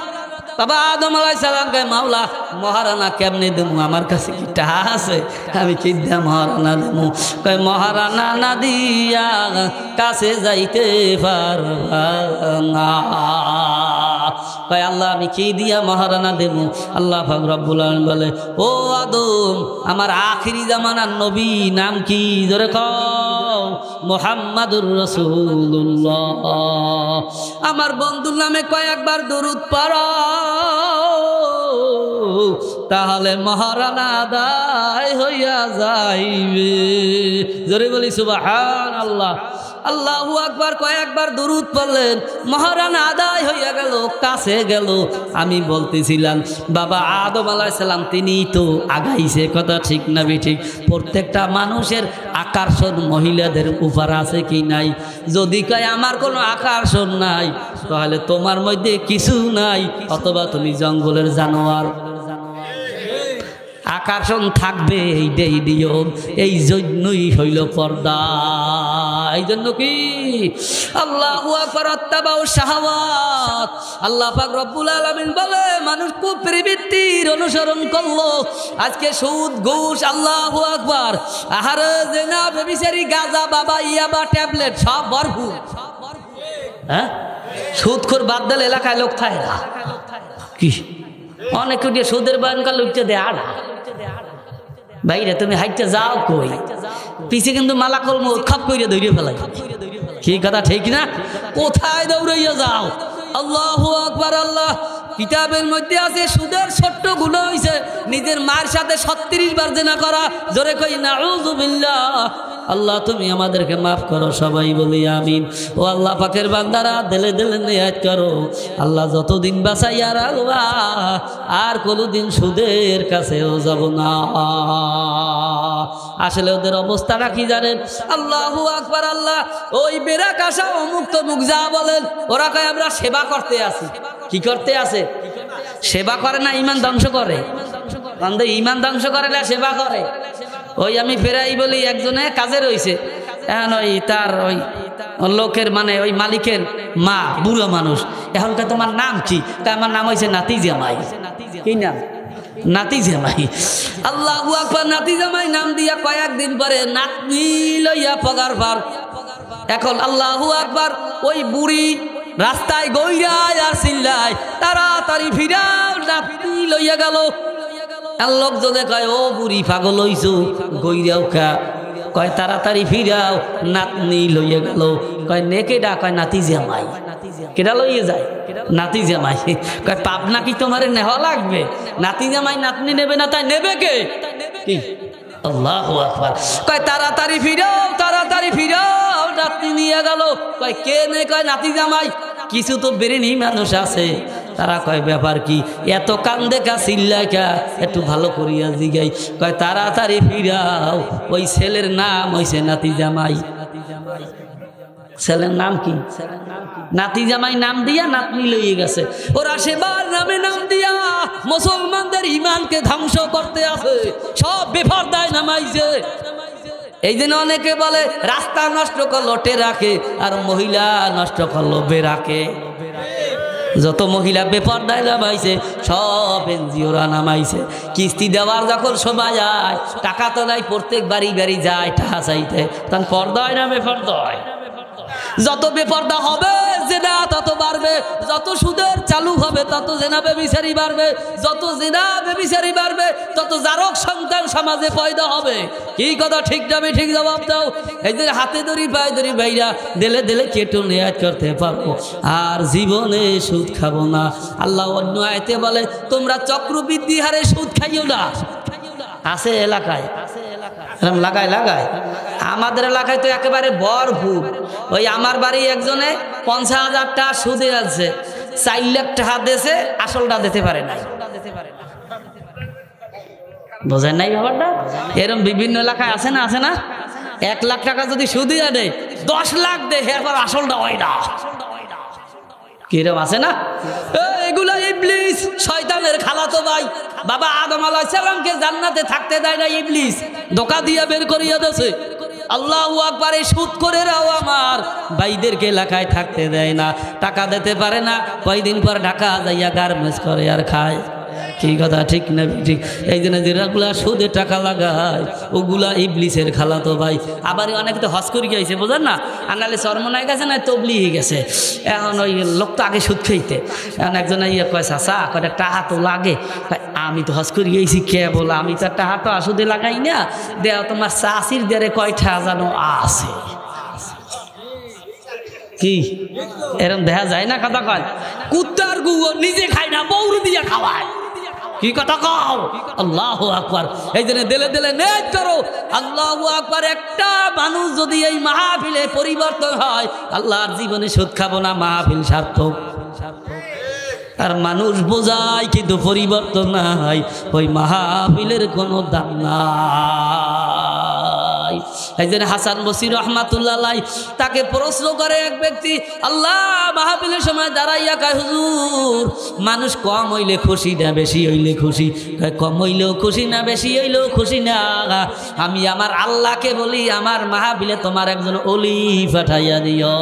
বাবা আদম আলাইহিস সালাম কয়, মাওলা মহারানা কেমনে দেবো, আমার কাছে কি টাকা আছে, আমি কি দিয়া মহারানা দেবো? কয় মহারানা না দিয়া কাছে যাইতে পারবা না। কয় আল্লাহ আমি কি দিয়া মহারানা দেব? আল্লাহ পাক রব্বুল আলামিন বলে, ও আদম, আমার আখিরি জামানার নবী নাম কি? জোরে কও, মুহাম্মাদুর রাসূলুল্লাহ। আমার বন্ধুর নামে কয়েকবার দরুদ পড়ো, তাহলে মহারানা আদায় হইয়া যাইবে। জোরে বলি সুবহানাল্লাহ। আল্লাহু আকবার। কয়েকবার দরুদ পড়লেন, মহারানা আদায় হইয়া গেল, কাছে গেল। আমি বলতেছিলাম বাবা আদম আলাইহিস সালাম তিনি তো আগাইছে, কথা ঠিক না ঠিক? প্রত্যেকটা মানুষের আকর্ষণ মহিলাদের উপর আছে কি নাই? যদি কয় আমার কোনো আকর্ষণ নাই, তাহলে তোমার মধ্যে কিছু নাই, অথবা তুমি জঙ্গলের জানোয়ার। আকর্ষণ থাকবে, এইটাই নিয়ম। এই জন্যই হইল পর্দা। এই জন্য কি আল্লাহু আকবার, আত্তাবাউ শাহাওয়াত। আল্লাহ পাক রব্বুল আলামিন বলে মানুষ খুব প্রবৃত্তির অনুসরণ করলো। আজকে সুদ, ঘুষ, আল্লাহু আকবার, আহারে জিনা, ব্যভিচারী, গাঁজা, বাবা, ইয়াবা, ট্যাবলেট সব ভরপুর। হ্যাঁ, সুদখোর বাদ দিলে এলাকায় লোক থাকে না কি? অনেক সুদের বানকা লুটতে দেয় আড়া। ভাইরা তুমি হাইটে যাও কই? পিছে কিন্তু মালাকল মউত খাপ কইরা ধইরে ফেলাই। কি কথা ঠিক না? কোথায় দৌড়াইয়া যাও? আল্লাহু আকবার। আল্লাহ কিতাবের মধ্যে আছে সুদের ছোট্ট গুনাহ হইছে নিজের মার সাথে 36 বার জিনা করা। জোরে কই নাউযুবিল্লাহ। আল্লাহ তুমি আমাদেরকে মাফ করো, সবাই বলি আমিন। ও আল্লাহ পাকের বান্দারা দিলে দিলে নিয়াত করো, আল্লাহ যতদিন বাঁচাইয়া রাখবা আর কোনোদিন সুদের কাছেও যাব না। আসলে ওদের অবস্থাটা কি জানেন? আল্লাহু আকবার। আল্লাহ ওই বেরাক আসা অমুক তমুক যা বলেন, ওরা কয় আমরা সেবা করতে আছি। কি করতে আছে? সেবা করে না, ইমান ধ্বংস করে। ইমান ধ্বংস করে না, সেবা করে। ওই আমি ফেরাই বলি একজনে কাজে রয়েছে, এখন ওই তার ওই লোকের মানে ওই মালিকের মা বুড়ো মানুষ, এখনকার তোমার নাম কি? তা আমার নাম হয়েছে নাতি জামাই। কি নাম? নাতি জামাই। আল্লাহু আকবার। নাতি জামাই নাম দিয়া কয়েকদিন পরে নাতনি লইয়া পগার পার। এখন আল্লাহু আকবার, ওই বুড়ি রাস্তায় গইরায় আর চিল্লায় তাড়াতাড়ি ফিরাও, নাতনি লইয়া গেল। লোকজনে কয় ও বুড়ি পাগল হইছো, গইরাও কা? কয় তাড়াতাড়ি ফিরাও, নাতনি লইয়া গেল। কয় নে কেডা? কয় নাতি জামাই। কেডা লইয়া যায়? নাতি জামাই। কয় পাপ নাকি তোমার নেওয়া লাগবে? নাতি জামাই নাতনি নেবে না, তাই নেবে কে? কি? আল্লাহু আকবার। কয় তাড়াতাড়ি ফিরাও, তাড়াতাড়ি ফিরাও, নাতনি নিয়ে গেল। কয় কে নে? কয় নাতি জামাই। কিছু তো বেরেনি মানুষ আছে, তারা কয় ব্যাপার কি? এত কান্দে কা, চিল্লায় কা? একটু ভালো করিয়া জিগাই। কয় তাড়াতাড়ি ফিরাও, ওই ছেলের নাম হইছে নাতি জামাই। ছেলের নাম কি? নাতি জামাই নাম দিয়া নাতনি লইয়ে গেছে। ওরা সেবার নামে নাম দিয়া মুসলমানদের ইমানকে ধ্বংস করতে আছে, সব বেপরদায় নামাইছে। এই জন্য অনেকে বলে রাস্তা নষ্ট করলো টেরাকে, আর মহিলা নষ্ট করলো বেরাকে। যত মহিলা বেপরদায় নামাইছে সব এনজিওরা নামাইছে। কিস্তি দেওয়ার যখন সময় যায়, টাকা তো নাই, প্রত্যেক বাড়ি বাড়ি যায় টাকা চাইতে, তখন পর্দা হয় না বেপর্দা হয়? যত বেপর্দা হবে জেনা তত বাড়বে, যত সুদের চালু হবে তত জেনা বেবিচারি বাড়বে, যত জেনা বেবিচারি বাড়বে তত জারক সন্তান সমাজে পয়দা হবে। কি কথা ঠিক না ঠিক? জবাব দাও। এই যে হাতে ধরি পায়ে ধরি ভাইরা দিলে দিলে কেটে নিয়াত করতে পারবো, আর জীবনে সুদ খাবো না। আল্লাহ অন্য আয়াতে বলে তোমরা চক্রবৃদ্ধি হারে সুদ খাইও না। আছে এলাকায় লাগায় লাগায়, আমাদের এলাকায় তো একেবারে ভরপুর। ওই আমার বাড়ি একজনে 50,000 টাকা সুদে আছে, 4 লাখ টাকা দিয়েছে, আসলটা দিতে পারে নাই। বোঝেন নাই ব্যাপারটা? এরকম বিভিন্ন এলাকায় আছে না? আছে না? 1 লাখ টাকা যদি সুদে দেয়, 10 লাখ দেয়, এরপর আসলটা হয় না। কিরম আছে না? এগুলা ইবলিস, শয়তানের খালাতো ভাই। বাবা আদম আলাইহিস সালামকে জান্নাতে থাকতে দেয় না ইবলিস, ধোঁকা দিয়ে বের করিয়া দেছে। আল্লাহু আকবার। এই সুদ করে রাও আমার ভাইদেরকে এলাকায় থাকতে দেয় না, টাকা দিতে পারে না, কয়দিন পর ঢাকা যাইয়া গার্মেন্টস করে আর খায়। কি কথা ঠিক না ঠিক? এই জন্য যেগুলা সুদে টাকা লাগায় ওগুলা ইবলিসের খালাতো ভাই। আবার অনেকে তো হজ করে গিয়েছে, বোঝেন না, আনালে চরমনায় গেছে না তবলিগে গেছে। এখন ওই লোক তো আগে সুদ খাইতে, এখন একজন ইয়ে কয় চাচা কয় টাকা তো লাগে, আমি তো হজ করে গিয়েছি কে বলে, আমি তো টাকা তো সুদে লাগাই না, দেওয়া তোমার চাষির দেরে কয়টা যেন আছে। কি এরকম দেখা যায় না? কথা কয় কুত্তার গু নিজে খায় না, বউর দিয়ে খাওয়ায়। কি কথা কও? আল্লাহু আকবার। এই জন্য দিলে দিলে নেক করো, আল্লাহু আকবার। একটা মানুষ যদি এই মাহফিলে পরিবর্তন হয়, আল্লাহর জীবনে সুদ খাবো না, মাহফিল সার্থক। আর মানুষ বোঝায় কিন্তু পরিবর্তন নাই, ওই মাহফিলের কোনো দাম নাই। এই জন্য হাসান বসরি রহমাতুল্লাহ আলাইহি তাকে প্রশ্ন করে এক ব্যক্তি, আল্লাহ মাহফিলের সময় দাঁড়াইয়া কয়, হুজুর মানুষ কম হইলে খুশি না বেশি হইলে খুশি? কম হইলেও খুশি না বেশি হইলেও খুশি না। আমি আমার আল্লাহকে বলি, আমার মাহফিলে তোমার একজন ওলি পাঠাইয়া দিও,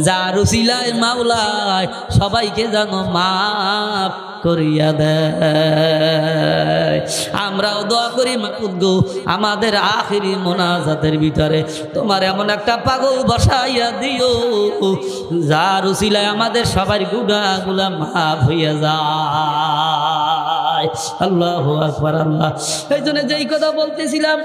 যার উসিলায় মাওলায় সবাইকে যেন মাফ করিয়া দেয়। আমরাও দোয়া করি, মাবুদ গো আমাদের আখিরি মোনাজাতের ভিতরে তোমার এমন একটা পাগল বসাইয়া দিও, যার উসিলায় আমাদের সবার গুনাহগুলা মাফ হইয়া যায়। আল্লাহু আকবার। আল্লাহ, এই জন্য যেই কথা বলতেছিলাম,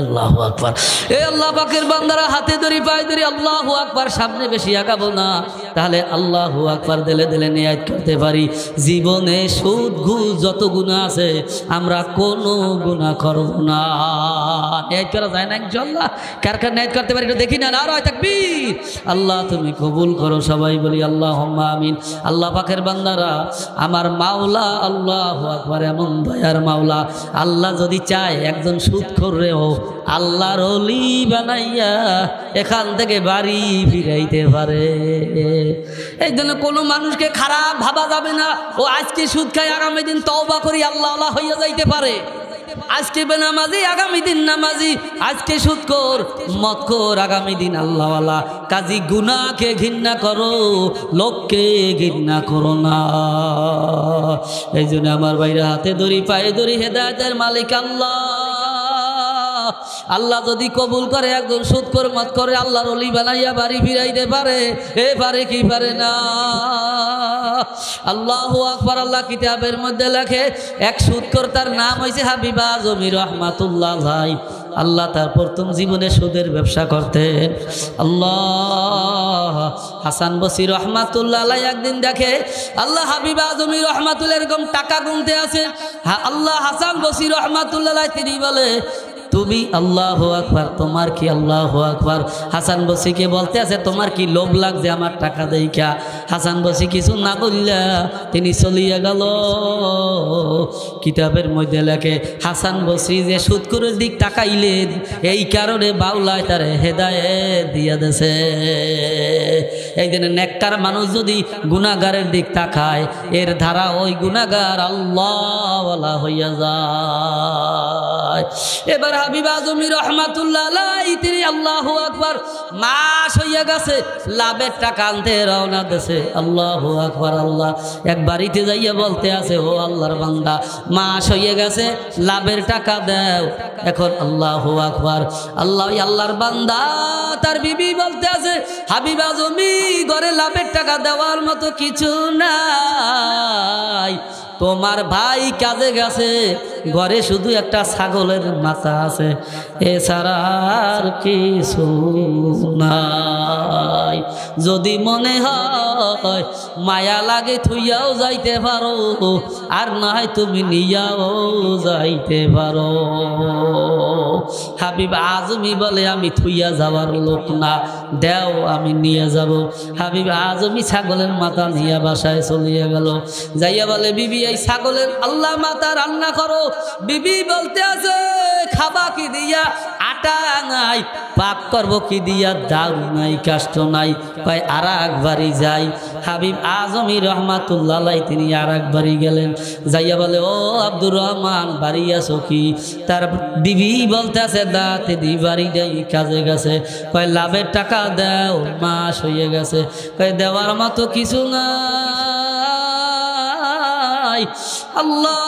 আল্লাহু আকবার। এই আল্লাহ পাকের বান্দারা হাতে ধরি পায়ে ধরি আল্লাহু আকবার, সামনে বেশি আগাবো না, তাহলে আল্লাহু আকবার দিলে দিলে নিয়াত করতে পারি জীবনে সুদ ঘুষ যত গুনাহ আছে আমরা কোনো গুনাহ করব না। নিয়াত করা যায় না ইনশাআল্লাহ? কার কার নিয়াত করতে পারি একটু দেখি না? নারায়ে তাকবীর। আল্লাহ তুমি কবুল করো, সবাই বলি আল্লাহুম্মা আমিন। আল্লাহ পাকের বান্দারা আমার মাওলা আল্লাহু আকবার, এমন দয়ার মাওলা, আল্লাহ যদি চায় একজন সুদখোর রেও আল্লাহর ওলি বানাইয়া এখান থেকে বাড়ি ফিরাইতে পারে। এই জন্য কোনো মানুষকে খারাপ ভাবা যাবে না, ও আজকে সুদ খায় আগামী দিন তওবা করি আল্লাহ আল্লাহ হইয়া যাইতে পারে। আজকে বেনামাজি আগামী দিন নামাজি, আজকে সুদখোর মদখোর আগামী দিন আল্লাহওয়ালা। কাজী গুনাহকে ঘৃণা করো, লোককে ঘৃণা করো না। এই জন্য আমার বাইরে হাতে ধরি পায়ে ধরি, হেদায়েতের মালিক আল্লাহ। আল্লাহ যদি কবুল করে একজন সুদখোর মদ করে আল্লাহর ওলি বানাইয়া বাড়ি ফিরাইতে পারে, এ পারে কি পারে না? আল্লাহু আকবার। আল্লাহ কিতাবের মধ্যে লেখে এক সুদখোর, তার নাম হয়েছে হাবিব আজমি রহমাতুল্লাহ আলাইহি। আল্লাহ তার প্রথম জীবনে সুদের ব্যবসা করতেন। আল্লাহ হাসান বসরি রহমাতুল্লাহ আলাইহি একদিন দেখে আল্লাহ হাবিব আজমি রহমাতুল্লাহ এরকম টাকা গুনতে আছে। আল্লাহ হাসান বসরি রহমাতুল্লাহ আলাইহি তিনি বলে, তুমি আল্লাহু আকবার, তোমার কি আল্লাহু আকবার। হাসান বসরিকে বলতে আছে, তোমার কি লোভ লাগছে আমার টাকা দেইখা? হাসান বসরি কিছু না বললা তিনি চলিয়া গেল। কিতাবের মধ্যে লেখে হাসান বসরি যে সুদখোরের দিক তাকাইলেন, এই কারণে বাউলায় তার হেদায়েত দিয়া দেছে। এই জন্য নেককার মানুষ যদি গুনাহগারের দিক তাকায়, এর ধারা ওই গুনাহগার আল্লাহওয়ালা হইয়া যায়। এবার হাবিব আজমি রহমাতুল্লাহ আলাইহি তিনি আল্লাহু আকবার, মাস হইয়া গেছে, লাভের টাকা আনতে রওনা দেশে। আল্লাহু আকবার। আল্লাহ এক বাড়িতে যাইয়া বলতে আছে, ও আল্লাহর বান্দা মাস হইয়া গেছে, লাভের টাকা দাও। এখন আল্লাহু আকবার। আল্লাহ আল্লাহর বান্দা তার বিবি বলতে আছে, হাবিব আজমি ঘরে লাভের টাকা দেওয়ার মতো কিছু নাই, তোমার ভাই কাজে গেছে, ঘরে শুধু একটা ছাগলের মাথা আছে, এছাড়া আর কিছু নাই। যদি মনে হয় মায়া লাগে থুইয়াও যাইতে পারো, আর না হয় তুমি নিয়াও যাইতে পারো। হাবিব আজমি বলে, আমি থুইয়া যাওয়ার লোক না, দেও আমি নিয়ে যাব। হাবিব আজমি ছাগলের মাথা নিয়ে বাসায় চলিয়ে গেল। যাইয়া বলে, বিবি এই ছাগলের আল্লাহ মাথা রান্না করো। বিবি বলতে আছে, খাবা কি দিয়া? আটা নাই। পাক করবো কি দিয়া? দাউ নাই, কাষ্ট নাই। কয় আর এক বাড়ি যাই। হাবিব আজমি রহমাতুল্লাহ আলাইহি তিনি আর এক বাড়ি গেলেন। যাইয়া বলে, ও আব্দুর রহমান বাড়ি আছো কি? তার বিবি বলতে আছে, দাঁতে দি বাড়ি যাই, কাজে গেছে। কয় লাভের টাকা দাও, মাস হয়ে গেছে। কয় দেওয়ার মতো কিছু না, আল্লাহ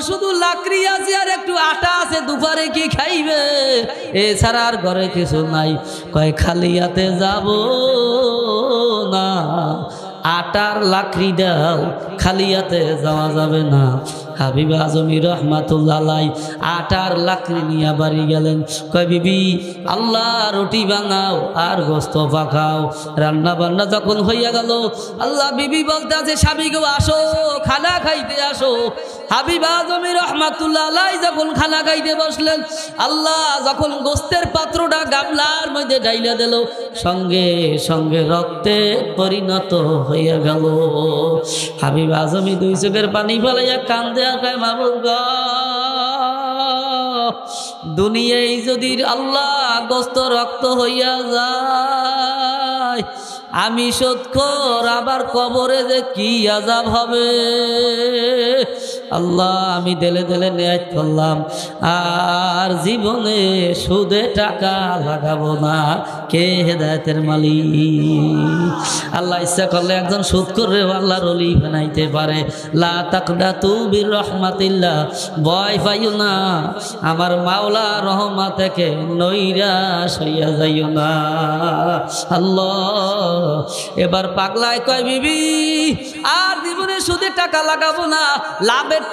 শুধু লাকড়ি আছে আর একটু আটা আছে, দুপুরে কি খাইবে? এছাড়া আর ঘরে কিছু নাই। কয় খালি হাতে যাব না, আটার লাকড়ি দাও, খালি হাতে যাওয়া যাবে না। হাবিব আজমি রহমাতুল্লাহ আলাই আটার লাকড়ি নিয়ে বাড়ি গেলেন। কয় বিবি আল্লাহ রুটি বানাও আর গোস্ত পাকাও। রান্না বান্না যখন হইয়া গেল, আল্লাহ বিবি বলতে আছে স্বামী গো আসো, খানা খাইতে আসো। হাবিব আজমি রহমাতুল্লাহ আলাই যখন খানা খাইতে বসলেন, আল্লাহ যখন গোস্তের পাত্রটা গামলার মধ্যে ঢাইলা দিল, সঙ্গে সঙ্গে রক্তে পরিণত হইয়া গেল। হাবিব আজমি দুই চোখের পানি ফেলাইয়া কান্দে আর কয় মাবুদ গো, দুনিয়ায় যদি আল্লাহ গোস্ত রক্ত হইয়া যায়, আমি সৎকর আবার কবরে যে কি আযাব হবে। আল্লাহ আমি দেলে দেলে নিয়াত করলাম, আর জীবনে সুদে টাকা লাগাবো না। কে হেদায়েতের মালিক? আল্লাহ ইচ্ছা করলে একজন সুদ করে আল্লাহর ওলি বানাইতে পারে। লা তাকনাতু বির রাহমাতিল্লাহ, ভয় পাইও না, আমার মাওলা রহমত থেকে নৈরাশ হইয়া যাইও না। আল্লাহ এবার পাগলায় কয় বিবি আর জীবনে সুদে টাকা লাগাবো না, লাভের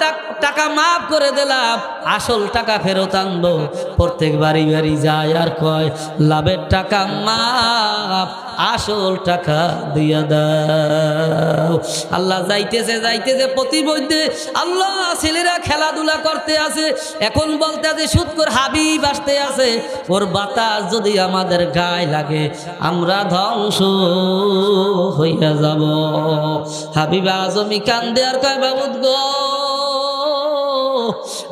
টাকা মাফ করে দিলাম, আসল টাকা ফেরত আনবো। প্রত্যেক বাড়ি বাড়ি যায় আর কয় লাভের টাকা মাফ, আসল টাকা দিয়া দাও। আল্লাহ যাইতেছে যাইতেছে প্রতিমধ্যে আল্লাহ ছেলেরা খেলাধুলা করতে আছে। এখন বলতে আছে সুদখোর হাবিব আসতে আছে, ওর বাতাস যদি আমাদের গায়ে লাগে আমরা ধ্বংস হইয়া যাব। হাবিব আজমি কান্দে আর কয় বাবুদ গো,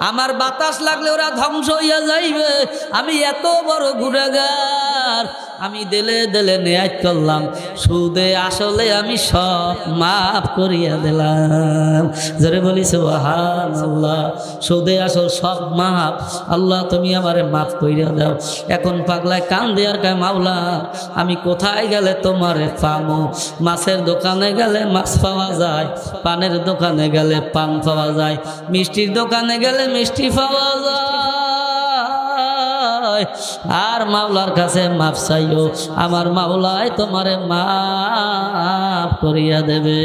আমার বাতাস লাগলে ওরা ধ্বংস হইয়া যাইবে। আমি এত বড় গুনাহগার, আমি দেলে দেলে নিয়াত করলাম, সুদে আসলে আমি সব মাফ করিয়া দিলাম। জোরে বলি সুবহানাল্লাহ। সুদে আসল সব মাফ, আল্লাহ তুমি আমারে মাফ করিয়া দাও। এখন পাগলায় কান্দে আর কয় মাওলা আমি কোথায় গেলে তোমারে পামো? মাছের দোকানে গেলে মাছ পাওয়া যায়, পানের দোকানে গেলে পান পাওয়া যায়, মিষ্টির দোকানে গেলে মিষ্টি পাওয়া যায়, আর মাওলার কাছে মাফ চাইও, আমার মাওলায় তোমারে মাফ করিয়া দেবে।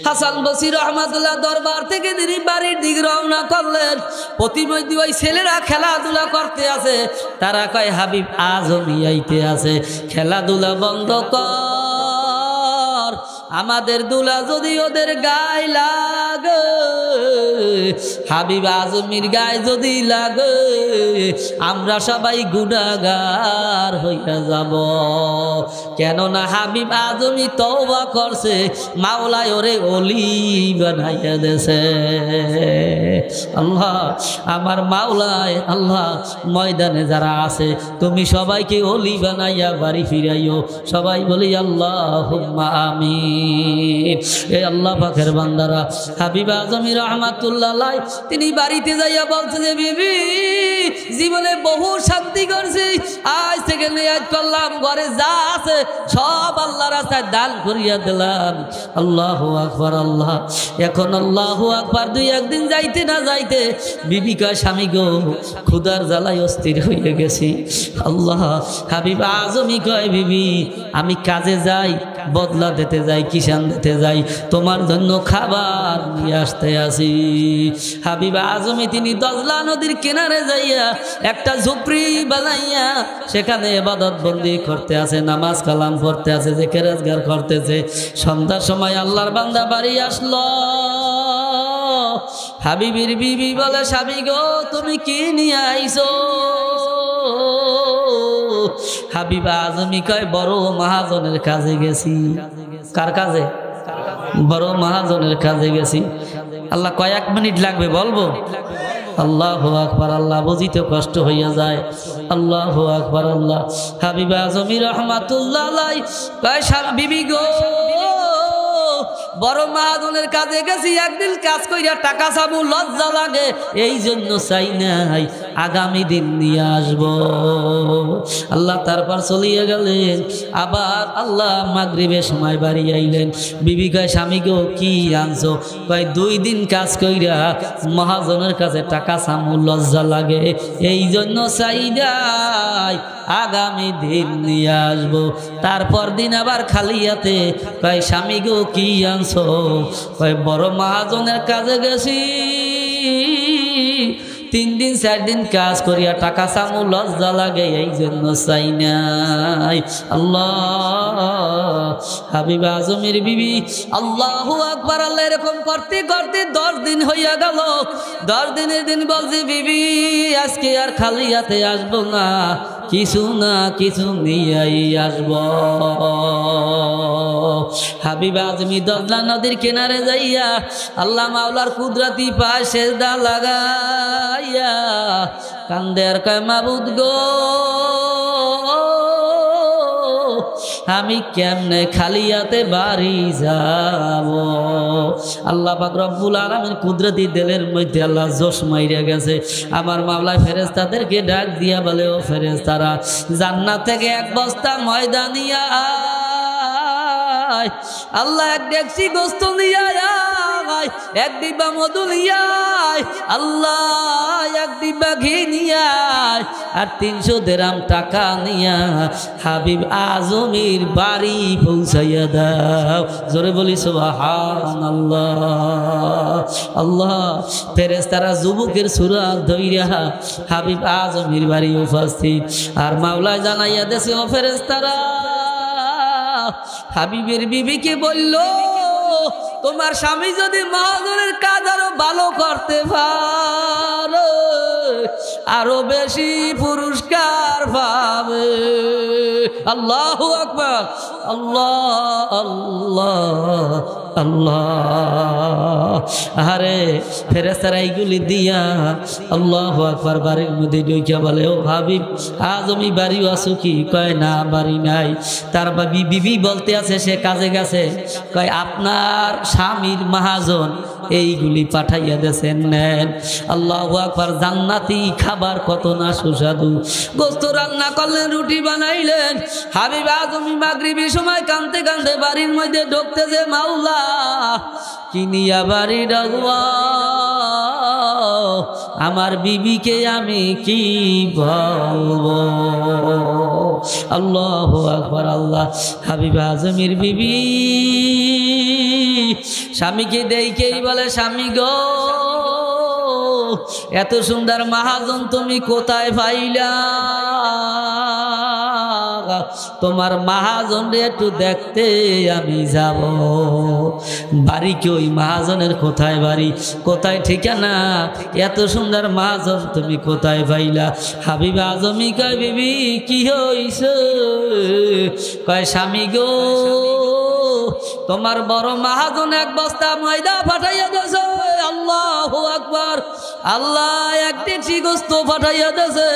হাসান বসরি রহমাতুল্লাহ দরবার থেকে তিনি বাড়ির দিকে রওনা করলেন। প্রতিমধ্যে ওই ছেলেরা খেলাধুলা করতে আছে, তারা কয় হাবিব আজমি আইতে আছে, খেলাধুলা বন্ধ কর, আমাদের দুলা যদি ওদের গায়ে লাগে, হাবিব আজমির গায়ে যদি লাগে আমরা সবাই গুনাহগার হইয়া যাব। কেননা হাবিব আজমি তওবা করছে, মাওলায় ওরে ওলি বানাইয়া দেছে। আল্লাহ আমার মাওলায়, আল্লাহ ময়দানে যারা আছে তুমি সবাইকে ওলি বানাইয়া বাড়ি ফিরাইও। সবাই বলি আল্লাহুম্মা আমিন। এ আল্লাহ পাকের বান্দারা, হাবিব আজমি রহমাতুল্লাহ আলাইহি তিনি বাড়িতে যাইয়া বলছে যে বিবি জীবনে বহু শান্তি করছি, আজ থেকে নিয়াত করলাম ঘরে যা আছে সব আল্লাহর রাস্তায় দান করিয়া দিলাম। আল্লাহু আকবার। আল্লাহ এখন আল্লাহু আকবার দুই একদিন যাইতে না যাইতে বিবি কয় স্বামী গো ক্ষুধার জ্বালায় অস্থির হয়ে গেছি। আল্লাহ হাবিব আজমি কয় বিবি আমি কাজে যাই, বদলা দিতে যাই, কিষান দিতে যাই, তোমার জন্য খাবার নিয়ে আসতে আসি। হাবিব আজমি তিনি দজলা নদীর কিনারে যাইয়া একটা ঝুপড়ি বানাইয়া সেখানে ইবাদত বন্দি করতে আছে, নামাজ কালাম পড়তে আছে, জিকির আজকার করতেছে। সন্ধ্যার সময় আল্লাহর বান্দা বাড়ি আসলো। হাবিবের বিবি বলে স্বামী গো তুমি কি নিয়ে আইছো? হাবিব আজমি কয় বড় মহাজনের কাজে গেছি। কার কাজে? বড় মহাজনের কাজে গেছি। আল্লাহ কয়েক মিনিট লাগবে বলবো? আল্লাহু আকবার। আল্লাহ বুঝিতে কষ্ট হইয়া যায়। আল্লাহু আকবার। আল্লাহ হাবিব আজমি রহমাতুল্লাহ আলাইহি কয় বিবি গো বড় মহাজনের কাজে গেছি, একদিন কাজ কইরা টাকা চাবো লজ্জা লাগে, এই জন্য চাই নাই। আগামী দিন নিয়ে আসব। আল্লাহ তারপর চলিয়ে গেলেন। আবার আল্লাহ মাগরিবের সময় বাড়ি আইলেন। বিবি কয় স্বামী গো কি আনছো? কয় 2 দিন কাজ কইরা মহাজনের কাছে টাকা চামু লজ্জা লাগে, এই জন্য চাইদাই আগামী দিন নিয়ে আসবো। তারপর দিন আবার খালি হাতে। কয় স্বামী গো কি আনছো? কয় বড় মহাজনের কাজে গেছি, 3 দিন 4 দিন কাজ করিয়া টাকা চামু লজ্জা লাগে, এই জন্য চাই নাই। আল্লাহ হাবিব আজমের বিবি আল্লাহু আকবার। আল্লাহ এরকম করতে করতে 10 দিন হইয়া গেল। 10 দিনের দিন বলছে বিবি আজকে আর খালি হাতে আসবো না, কিছু না কিছু নিয়েই আসব। হাবিব আজমি দজলা নদীর কিনারে যাইয়া আল্লাহ মাওলার কুদরতি পায় সেজদা লাগাইয়া কান্দে আর কয় মাবুদ গো আমি কেমনে খালি হাতে বাড়ি যাব? আল্লাহ পাক রব্বুল আলামিন কুদরতি দিলের মধ্যে আল্লাহ জোশ মাইরা গেছে। আমার মাওলায় ফেরেশতাদেরকে ডাক দিয়া বলে, ও ফেরেশতারা জান্নাত থেকে 1 বস্তা ময়দা নিয়া আয়। আল্লাহ 1 ডেকচি গোস্ত নিয়া আয়, 1 ডিব্বা মধু নিয়া আয়, আল্লাহ 1 ডিব্বা ঘি নিয়া আয়, আর 300 দিরহাম টাকা নিয়া হাবিব আজমির বাড়ি পৌঁছাইয়া দাও। জোরে বলি সুবহানাল্লাহ। আল্লাহ ফেরেশতারা যুবকের সুরাত ধইরা হাবিব আজমির বাড়ি উপস্থিত। আর মাওলায় জানাইয়া দেছে, ও ফেরেশতারা হাবিবের বিবিকে বলল তোমার স্বামী যদি মহাজনের কাজ আরো ভালো করতে পারে আরো বেশি পুরস্কার পাবে। আল্লাহু আকবার। আল্লাহ আল্লাহ আল্লাহ। আরে ফেরেশতারা এইগুলি দিয়া আল্লাহু আকবার বাড়ির মধ্যে ঢুকিয়া বলে, ও হাবিব আজমি বাড়ি আছো কি? কয় না বাড়ি নাই। তার বিবি বলতে আছে সে কাজে গেছে। কয় আপনার স্বামীর মহাজন এইগুলি পাঠাইয়া দেন, নেন। আল্লাহু আকবার। জান্নাতি খাবার কত না সুস্বাদু। গোস্ত রান্না করলেন, রুটি বানাইলেন। হাবিব আজমি মাগরিবের সময় কাঁদতে কাঁদতে বাড়ির মধ্যে ঢুকতেছে, মাওলা কিনিয়া বাড়ি ডাকবা, আমার বিবিকে আমি কি বলবো? আল্লাহু আকবার। আল্লাহ হাবিব আজমির বিবি স্বামীকে দেখেই বলে, স্বামী গো এত সুন্দর মহাজন তুমি কোথায় পাইলা? তোমার মহাজন একটু দেখতে আমি যাব। বাড়ি কি ওই মহাজনের? কোথায় বাড়ি, কোথায় ঠিকানা? এত সুন্দর মহাজন তুমি কোথায় পাইলা? হাবিব আজমি কয়, বিবি কি হইছে? কয় স্বামী গো তোমার বড় মহাজন 1 বস্তা ময়দা পাঠাইয়া দিয়েছে। আল্লাহু আকবার। আল্লাহ 1 ডেকচি গোস্ত পাঠাইয়া দিয়েছে,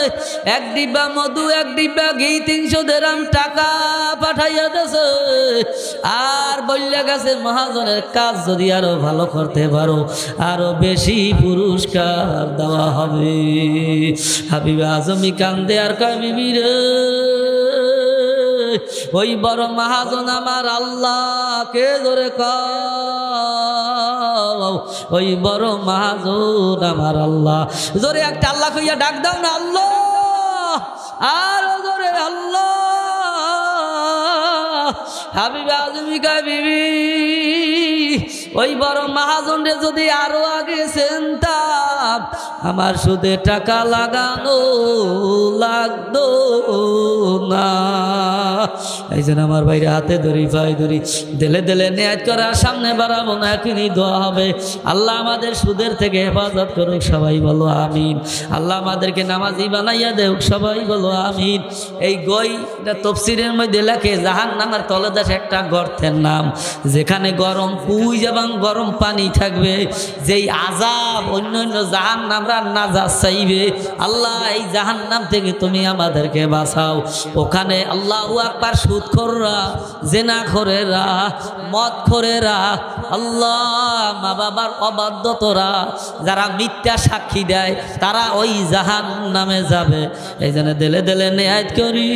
1 ডিব্বা মধু, 1 ডিব্বা ঘি, 300 দিরহাম টাকা পাঠাইয়া দিয়েছে। আর বললে গেছে মহাজনের কাজ যদি আরো ভালো করতে পারো আরো বেশি পুরস্কার দেওয়া হবে। হাবিব আজমি কান্দে আর কয়, বিবি রে ওই বড় মহাজন আমার আল্লাহ। কে জোরে কও, ওই বড় মহাজন আমার আল্লাহ। জোরে একটা আল্লাহ কইয়া ডাক দাও না, আল্লাহ। আর জোরে আল্লাহ। হাবিব আজমি কয়, বিবি ওই বড় মহাজন রে যদি আরো আগে চিনতাম আমার সুদে টাকা লাগানো লাগতো না। এই জন্য আমার ভাইরা হাতে ধরি পায়ে ধরি, দিলে দিলে নিয়াত করার সামনে বাড়াবো না, এখনই দোয়া হবে। আল্লাহ আমাদের সুদের থেকে হেফাজত করুক, সবাই বলো আমিন। আল্লাহ আমাদেরকে নামাজি বানাইয়া দেউক, সবাই বলো আমিন। এই গইটা তফসিরের মধ্যে লেখে জাহান্নামের তলদেশে একটা গর্তের নাম, যেখানে গরম পুই যাবা গরম গরম পানি থাকবে, যেই আযাব অন্যান্য জাহান্নামরা নাজাত চাইবে, আল্লাহ এই জাহান্নাম থেকে তুমি আমাদেরকে বাঁচাও। ওখানে আল্লাহু আকবার, সুদখোররা, জেনাখোরেরা, মদখোরেরা, আল্লাহ মা বাবার অবাধ্যতরা, যারা মিথ্যা সাক্ষী দেয়, তারা ওই জাহান্নামে যাবে। এই জন্য দিলে দিলে নিয়াত করি,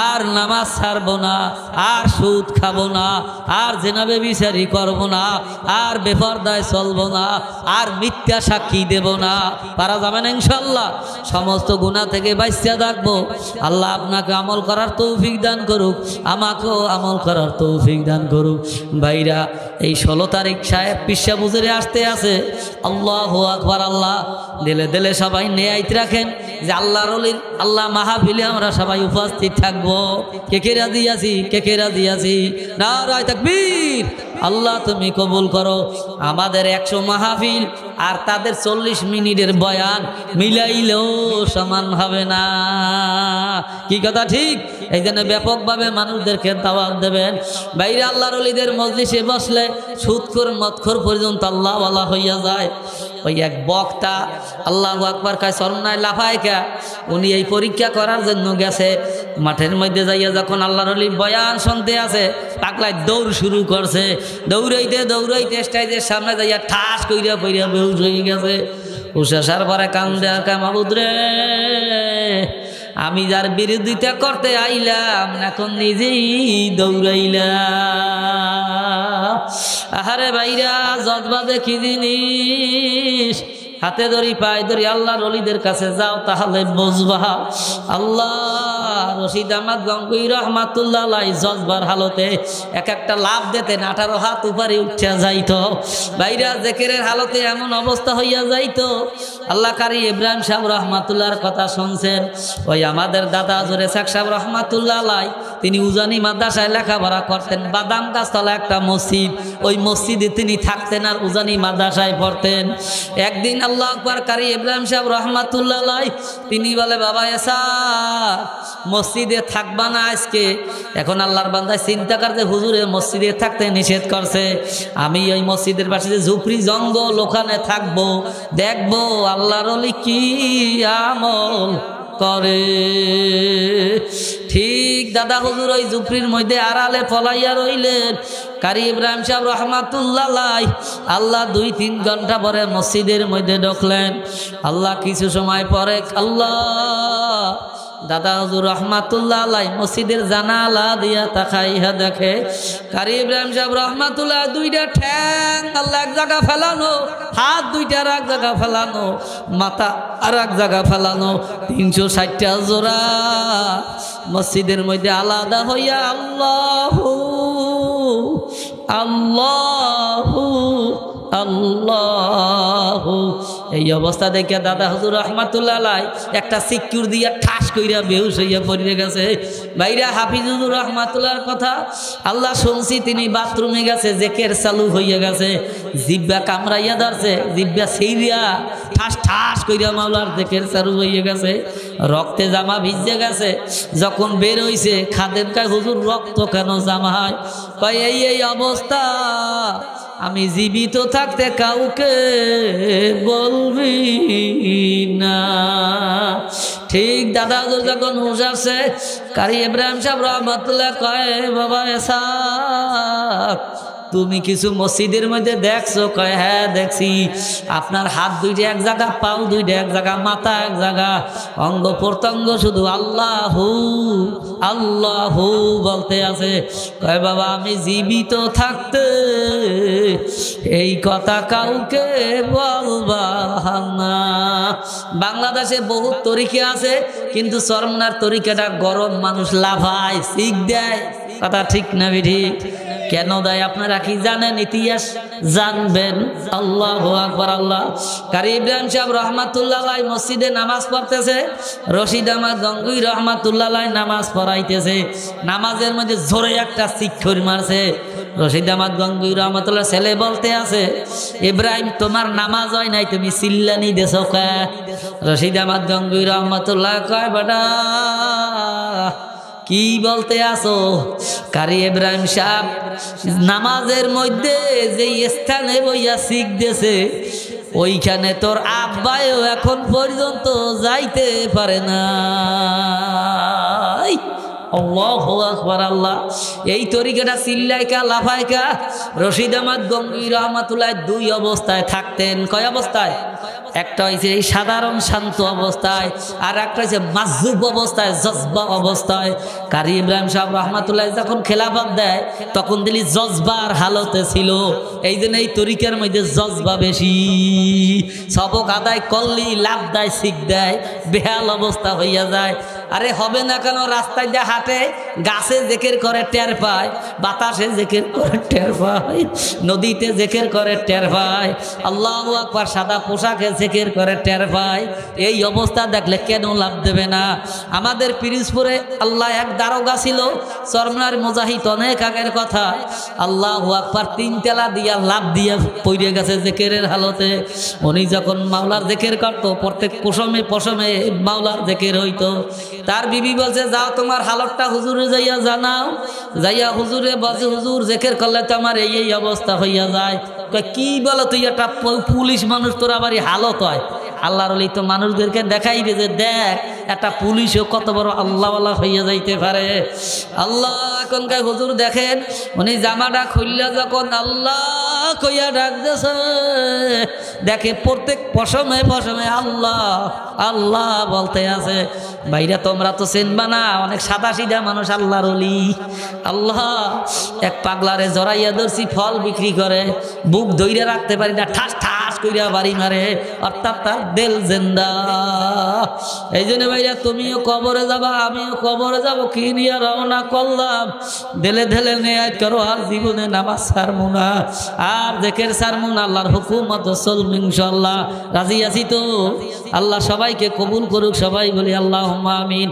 আর নামাজ ছাড়বো না, আর সুদ খাবো না, আর জেনাবে বিচারি করবো না, আর বেপরদায় চলবো না, আর মিথ্যা সাক্ষী দেব না। পারা যাবে না ইনশাল্লাহ? সমস্ত গুনাহ থেকে বাঁচিয়া থাকবো। আল্লাহ আপনাকে আমল করার তৌফিক দান করুক, আমাকেও আমল করার তৌফিক দান করুক। ভাইরা, এই 16 তারিখ সাহেব পিসা বুঝে আসতে আছে। আল্লাহু আকবার। আল্লাহ দিলে দিলে সবাই নিয়াত রাখেন যে আল্লাহর ওলির আল্লাহ মাহফিলে আমরা সবাই উপস্থিত থাকবো। কে কে রাজি আছি? কে কে রাজি আছি? নারায়ে তাকবীর। আল্লাহ তুমি কবুল করো। আমাদের 100 মাহফিল আর তাদের 40 মিনিটের বয়ান মিলাইলেও সমান হবে না। কি কথা ঠিক? এই জন্য ব্যাপকভাবে মানুষদেরকে দাওয়াত দেবেন। বাইরে আল্লাহর ওলিদের মজলিসে বসলে সুদখোর মদখোর পর্যন্ত আল্লাহ ওয়ালা হইয়া যায়। ওই এক বক্তা আল্লাহু আকবার কয় শরণায় লাফায় কা, উনি এই পরীক্ষা করার জন্য গেছে। মাঠের মধ্যে যাইয়া যখন আল্লাহর ওলি বয়ান শুনতে আছে, পাগলায় দৌড় শুরু করছে। দৌড়াইতে দৌড়াইতে স্টেজের সামনে যাইয়া ঠাস কইরা পইরা বেহুশ হয়ে গেছে। উষাসার পরে কান্দে আর কয়, মাবুদ রে, আমি যার বিরোধিতা করতে আইলাম এখন নিজেই দৌড়াইলাম। আহারে ভাইরা, জজবা দেখি জিনিস। হাতে ধরি পায়ে ধরি আল্লাহর ওলিদের কাছে যাও, তাহলে বুঝবা। আল্লাহ রশিদ আহমদ গঙ্গুই রহমাতুল্লাহ আলাইহি জজবার হালতে এক একটা লাভ দিতেন, 18 হাত উপরে উঠে যাইতো। ভাইরা, জিকিরের হালতে এমন অবস্থা হইয়া যাইতো। আল্লাহ কারি ইব্রাহিম সাহেব রহমাতুল্লাহর কথা শুনছেন। ওই আমাদের দাদা জোরে শেখ সাহেব রহমাতুল্লাহ আলাই, তিনি উজানি মাদ্রাসায় লেখাপড়া করতেন। বাদাম গাছতলা একটা মসজিদ, ওই মসজিদে তিনি থাকতেন আর উজানি মাদ্রাসায় পড়তেন। একদিন আল্লাহ আকবার কারি ইব্রাহিম সাহেব রহমাতুল্লাহ আলাই, তিনি বলে, বাবা এসা মসজিদে থাকবা না আজকে? এখন আল্লাহর বান্দায় চিন্তা করতে, হুজুরে মসজিদে থাকতে নিষেধ করছে, আমি ওই মসজিদের পাশে যে ঝুপড়ি জঙ্গল, ওখানে থাকবো, দেখবো আল্লাহর ওলি কি আমল করে। ঠিক দাদা হুজুর ওই ঝুপড়ির মধ্যে আড়ালে পলাইয়া রইলেন। কারি ইব্রাহিম সাহেব রহমাতুল্লাহ আলাইহি আল্লাহ 2-3 ঘন্টা পরে মসজিদের মধ্যে ঢুকলেন। আল্লাহ কিছু সময় পরে আল্লাহ দাদা হুজুর রহমাতুল্লাহ আলাইহি মসজিদের জানালা দিয়া তাকাইয়া দেখে কারি ইব্রাহিম সাহেব রহমাতুল্লাহ 2টা ঠ্যাং আল্লাহ এক জায়গা ফেলানো, হাত 2টা আর এক জায়গা ফেলানো, মাথা আর এক জায়গা ফেলানো, 360টা জোড়া মসজিদের মধ্যে আলাদা হইয়া আল্লাহু আল্লাহু আল্লাহু। এই অবস্থা দেখে দাদা হুজুর রহমাতুল্লাহ আলাইহি একটা সিকিউর দিয়া ঠাস কইরা বেহুশ হইয়া পড়ে গেছে। ভাইরা, হাফিজ হুজুর রহমাতুল্লাহর কথা আল্লাহ শুনছি, তিনি বাথরুমে গেছে, জিকির চালু হইয়া গেছে, জিহ্বা কামড়াইয়া ধরছে, জিহ্বা ছিঁড়িয়া ঠাস ঠাস কইরা মাওলার জিকির চালু হইয়া গেছে। রক্তে জামা ভিজে গেছে। যখন বের হইছে খাদেম কয়, হুজুর রক্ত কেন জামা হয়? কয় এই অবস্থা আমি জীবিত থাকতে কাউকে বলবি না। ঠিক দাদা যখন হুঁশ আসে, কারি ইব্রাহিম সাহেব রহমাতুল্লাহ কয়, বাবা এসা তুমি কিছু মসজিদের মধ্যে দেখছো? কয় হ্যাঁ দেখছি, আপনার হাত 2টা এক জায়গা, পাও 2টা এক জায়গা, মাথা এক জায়গা, অঙ্গ প্রত্যঙ্গ শুধু আল্লাহু আল্লাহু বলতে আছে। কয় বাবা, আমি জীবিত থাকতে এই কথা কাউকে বলবা না। বাংলাদেশে বহু তরিকা আছে, কিন্তু চরমনার তরিকাটা গরম মানুষ লাফায়, শিখ দেয়। কথা ঠিক না ঠিক? কেন দেয় আপনারা কি জানেন? ইতিহাস জানবেন। আল্লাহু আকবার। আল্লাহ কারি ইব্রাহিম সাহেব রহমাতুল্লাহ আলাইহি মসজিদে নামাজ পড়তেছে, রশিদ আহমদ গঙ্গুই রহমাতুল্লাহ আলাইহি নামাজ পড়াইতেছে। নামাজের মধ্যে জোরে একটা শিক্ষর মারছে। রশিদ আহমদ গঙ্গুই রহমাতুল্লাহ ছেলে বলতে আছে, ইব্রাহিম তোমার নামাজ হয় নাই, তুমি চিল্লানি দেছো কে? রশিদ আহমদ গঙ্গুই রহমাতুল্লাহ কয়, বেটা কি বলতে আসো? কারি ইব্রাহিম সাহেব নামাজের মধ্যে যে স্থানে বইয়া শিখতেছে ওইখানে তোর আব্বাও এখন পর্যন্ত যাইতে পারে না। আল্লাহু আকবার। আল্লাহ এই তরিকাটা চিল্লাইকা লাফাইকা রশিদ আহমদ গঙ্গি রহমাতুল্লাহ দুই অবস্থায় থাকতেন। কয় অবস্থায়? একটা হয়েছে এই সাধারণ শান্ত অবস্থায়, আর একটা হয়েছে মাজুব অবস্থায়, জজবা অবস্থায়। কারি ইব্রাহিম সাহেব রহমাতুল্লাহ যখন খেলাফত দেয় তখন দিলি জজবার হালতে ছিল, এই জন্য এই তরিকার মধ্যে জজবা বেশি। সবক আদায় করলি লাভ দেয়, শিখ দেয়, বেহাল অবস্থা হইয়া যায়। আরে হবে না কেন? রাস্তায় যা হাঁটে গাছে জেকের করে টের পায়, বাতাসে জেকের করে টের পায়, নদীতে জেকের করে টের পায়, আল্লাহু আকবার সাদা পোশাকে জেকের করে টের পায়। এই অবস্থা দেখলে কেন লাভ দেবে না? আমাদের পিরিজপুরে আল্লাহ এক দারোগা ছিল, চরমনার মুজাহিদ, অনেক আগের কথা। আল্লাহু আকবার 3 তেলা দিয়া লাভ দিয়া পড়ে গেছে জেকেরের হালতে। উনি যখন মাওলার জেকের করতো প্রত্যেক পশমে পশমে মাওলার জেকের হইতো। তার বিবি বলছে যাও তোমার হালতটা হুজুরে যাইয়া জানাও। যাইয়া হুজুরে বলছে হুজুর জেকের করলে তো আমার এই এই অবস্থা হইয়া যায়। কি বলো তুই একটা পুলিশ মানুষ, তোর আবার হালত হয়? আল্লাহর ওলি তো মানুষদেরকে দেখাই দে যে দেখ একটা পুলিশও কত বড় আল্লাহওয়ালা হইয়া যাইতে পারে। আল্লাহ এখনকার হুজুর দেখেন উনি জামাটা খুললে যখন আল্লাহ কইয়া ডাকতেছে দেখে প্রত্যেক পশমে পশমে আল্লাহ আল্লাহ বলতে আছে। ভাইরা তোমরা তো চিনবা না, অনেক সাদা সিধা মানুষ আল্লাহর ওলি। আল্লাহ এক পাগলারে জড়াইয়া ধরছি, ফল বিক্রি করে, বুক ধইরা রাখতে পারি না, ঠাস ঠাস কইরা বাড়ি মারে, অর্থাৎ তার দিল জিন্দা। এই জন্য ভাইরা তুমিও কবরে যাবা, আমিও কবরে যাব, কি নিয়ে রওনা করলাম? দিলে ঢেলে নেয়াত করো, আর জীবনে নামাজ ছাড়বো না, আর জেকের ছাড়বো না, আল্লাহর হুকুম মতো চলবো ইনশাআল্লাহ। রাজি আছি তো? আল্লাহ সবাইকে কবুল করুক, সবাই বলি আল্লাহুম্মা আমিন।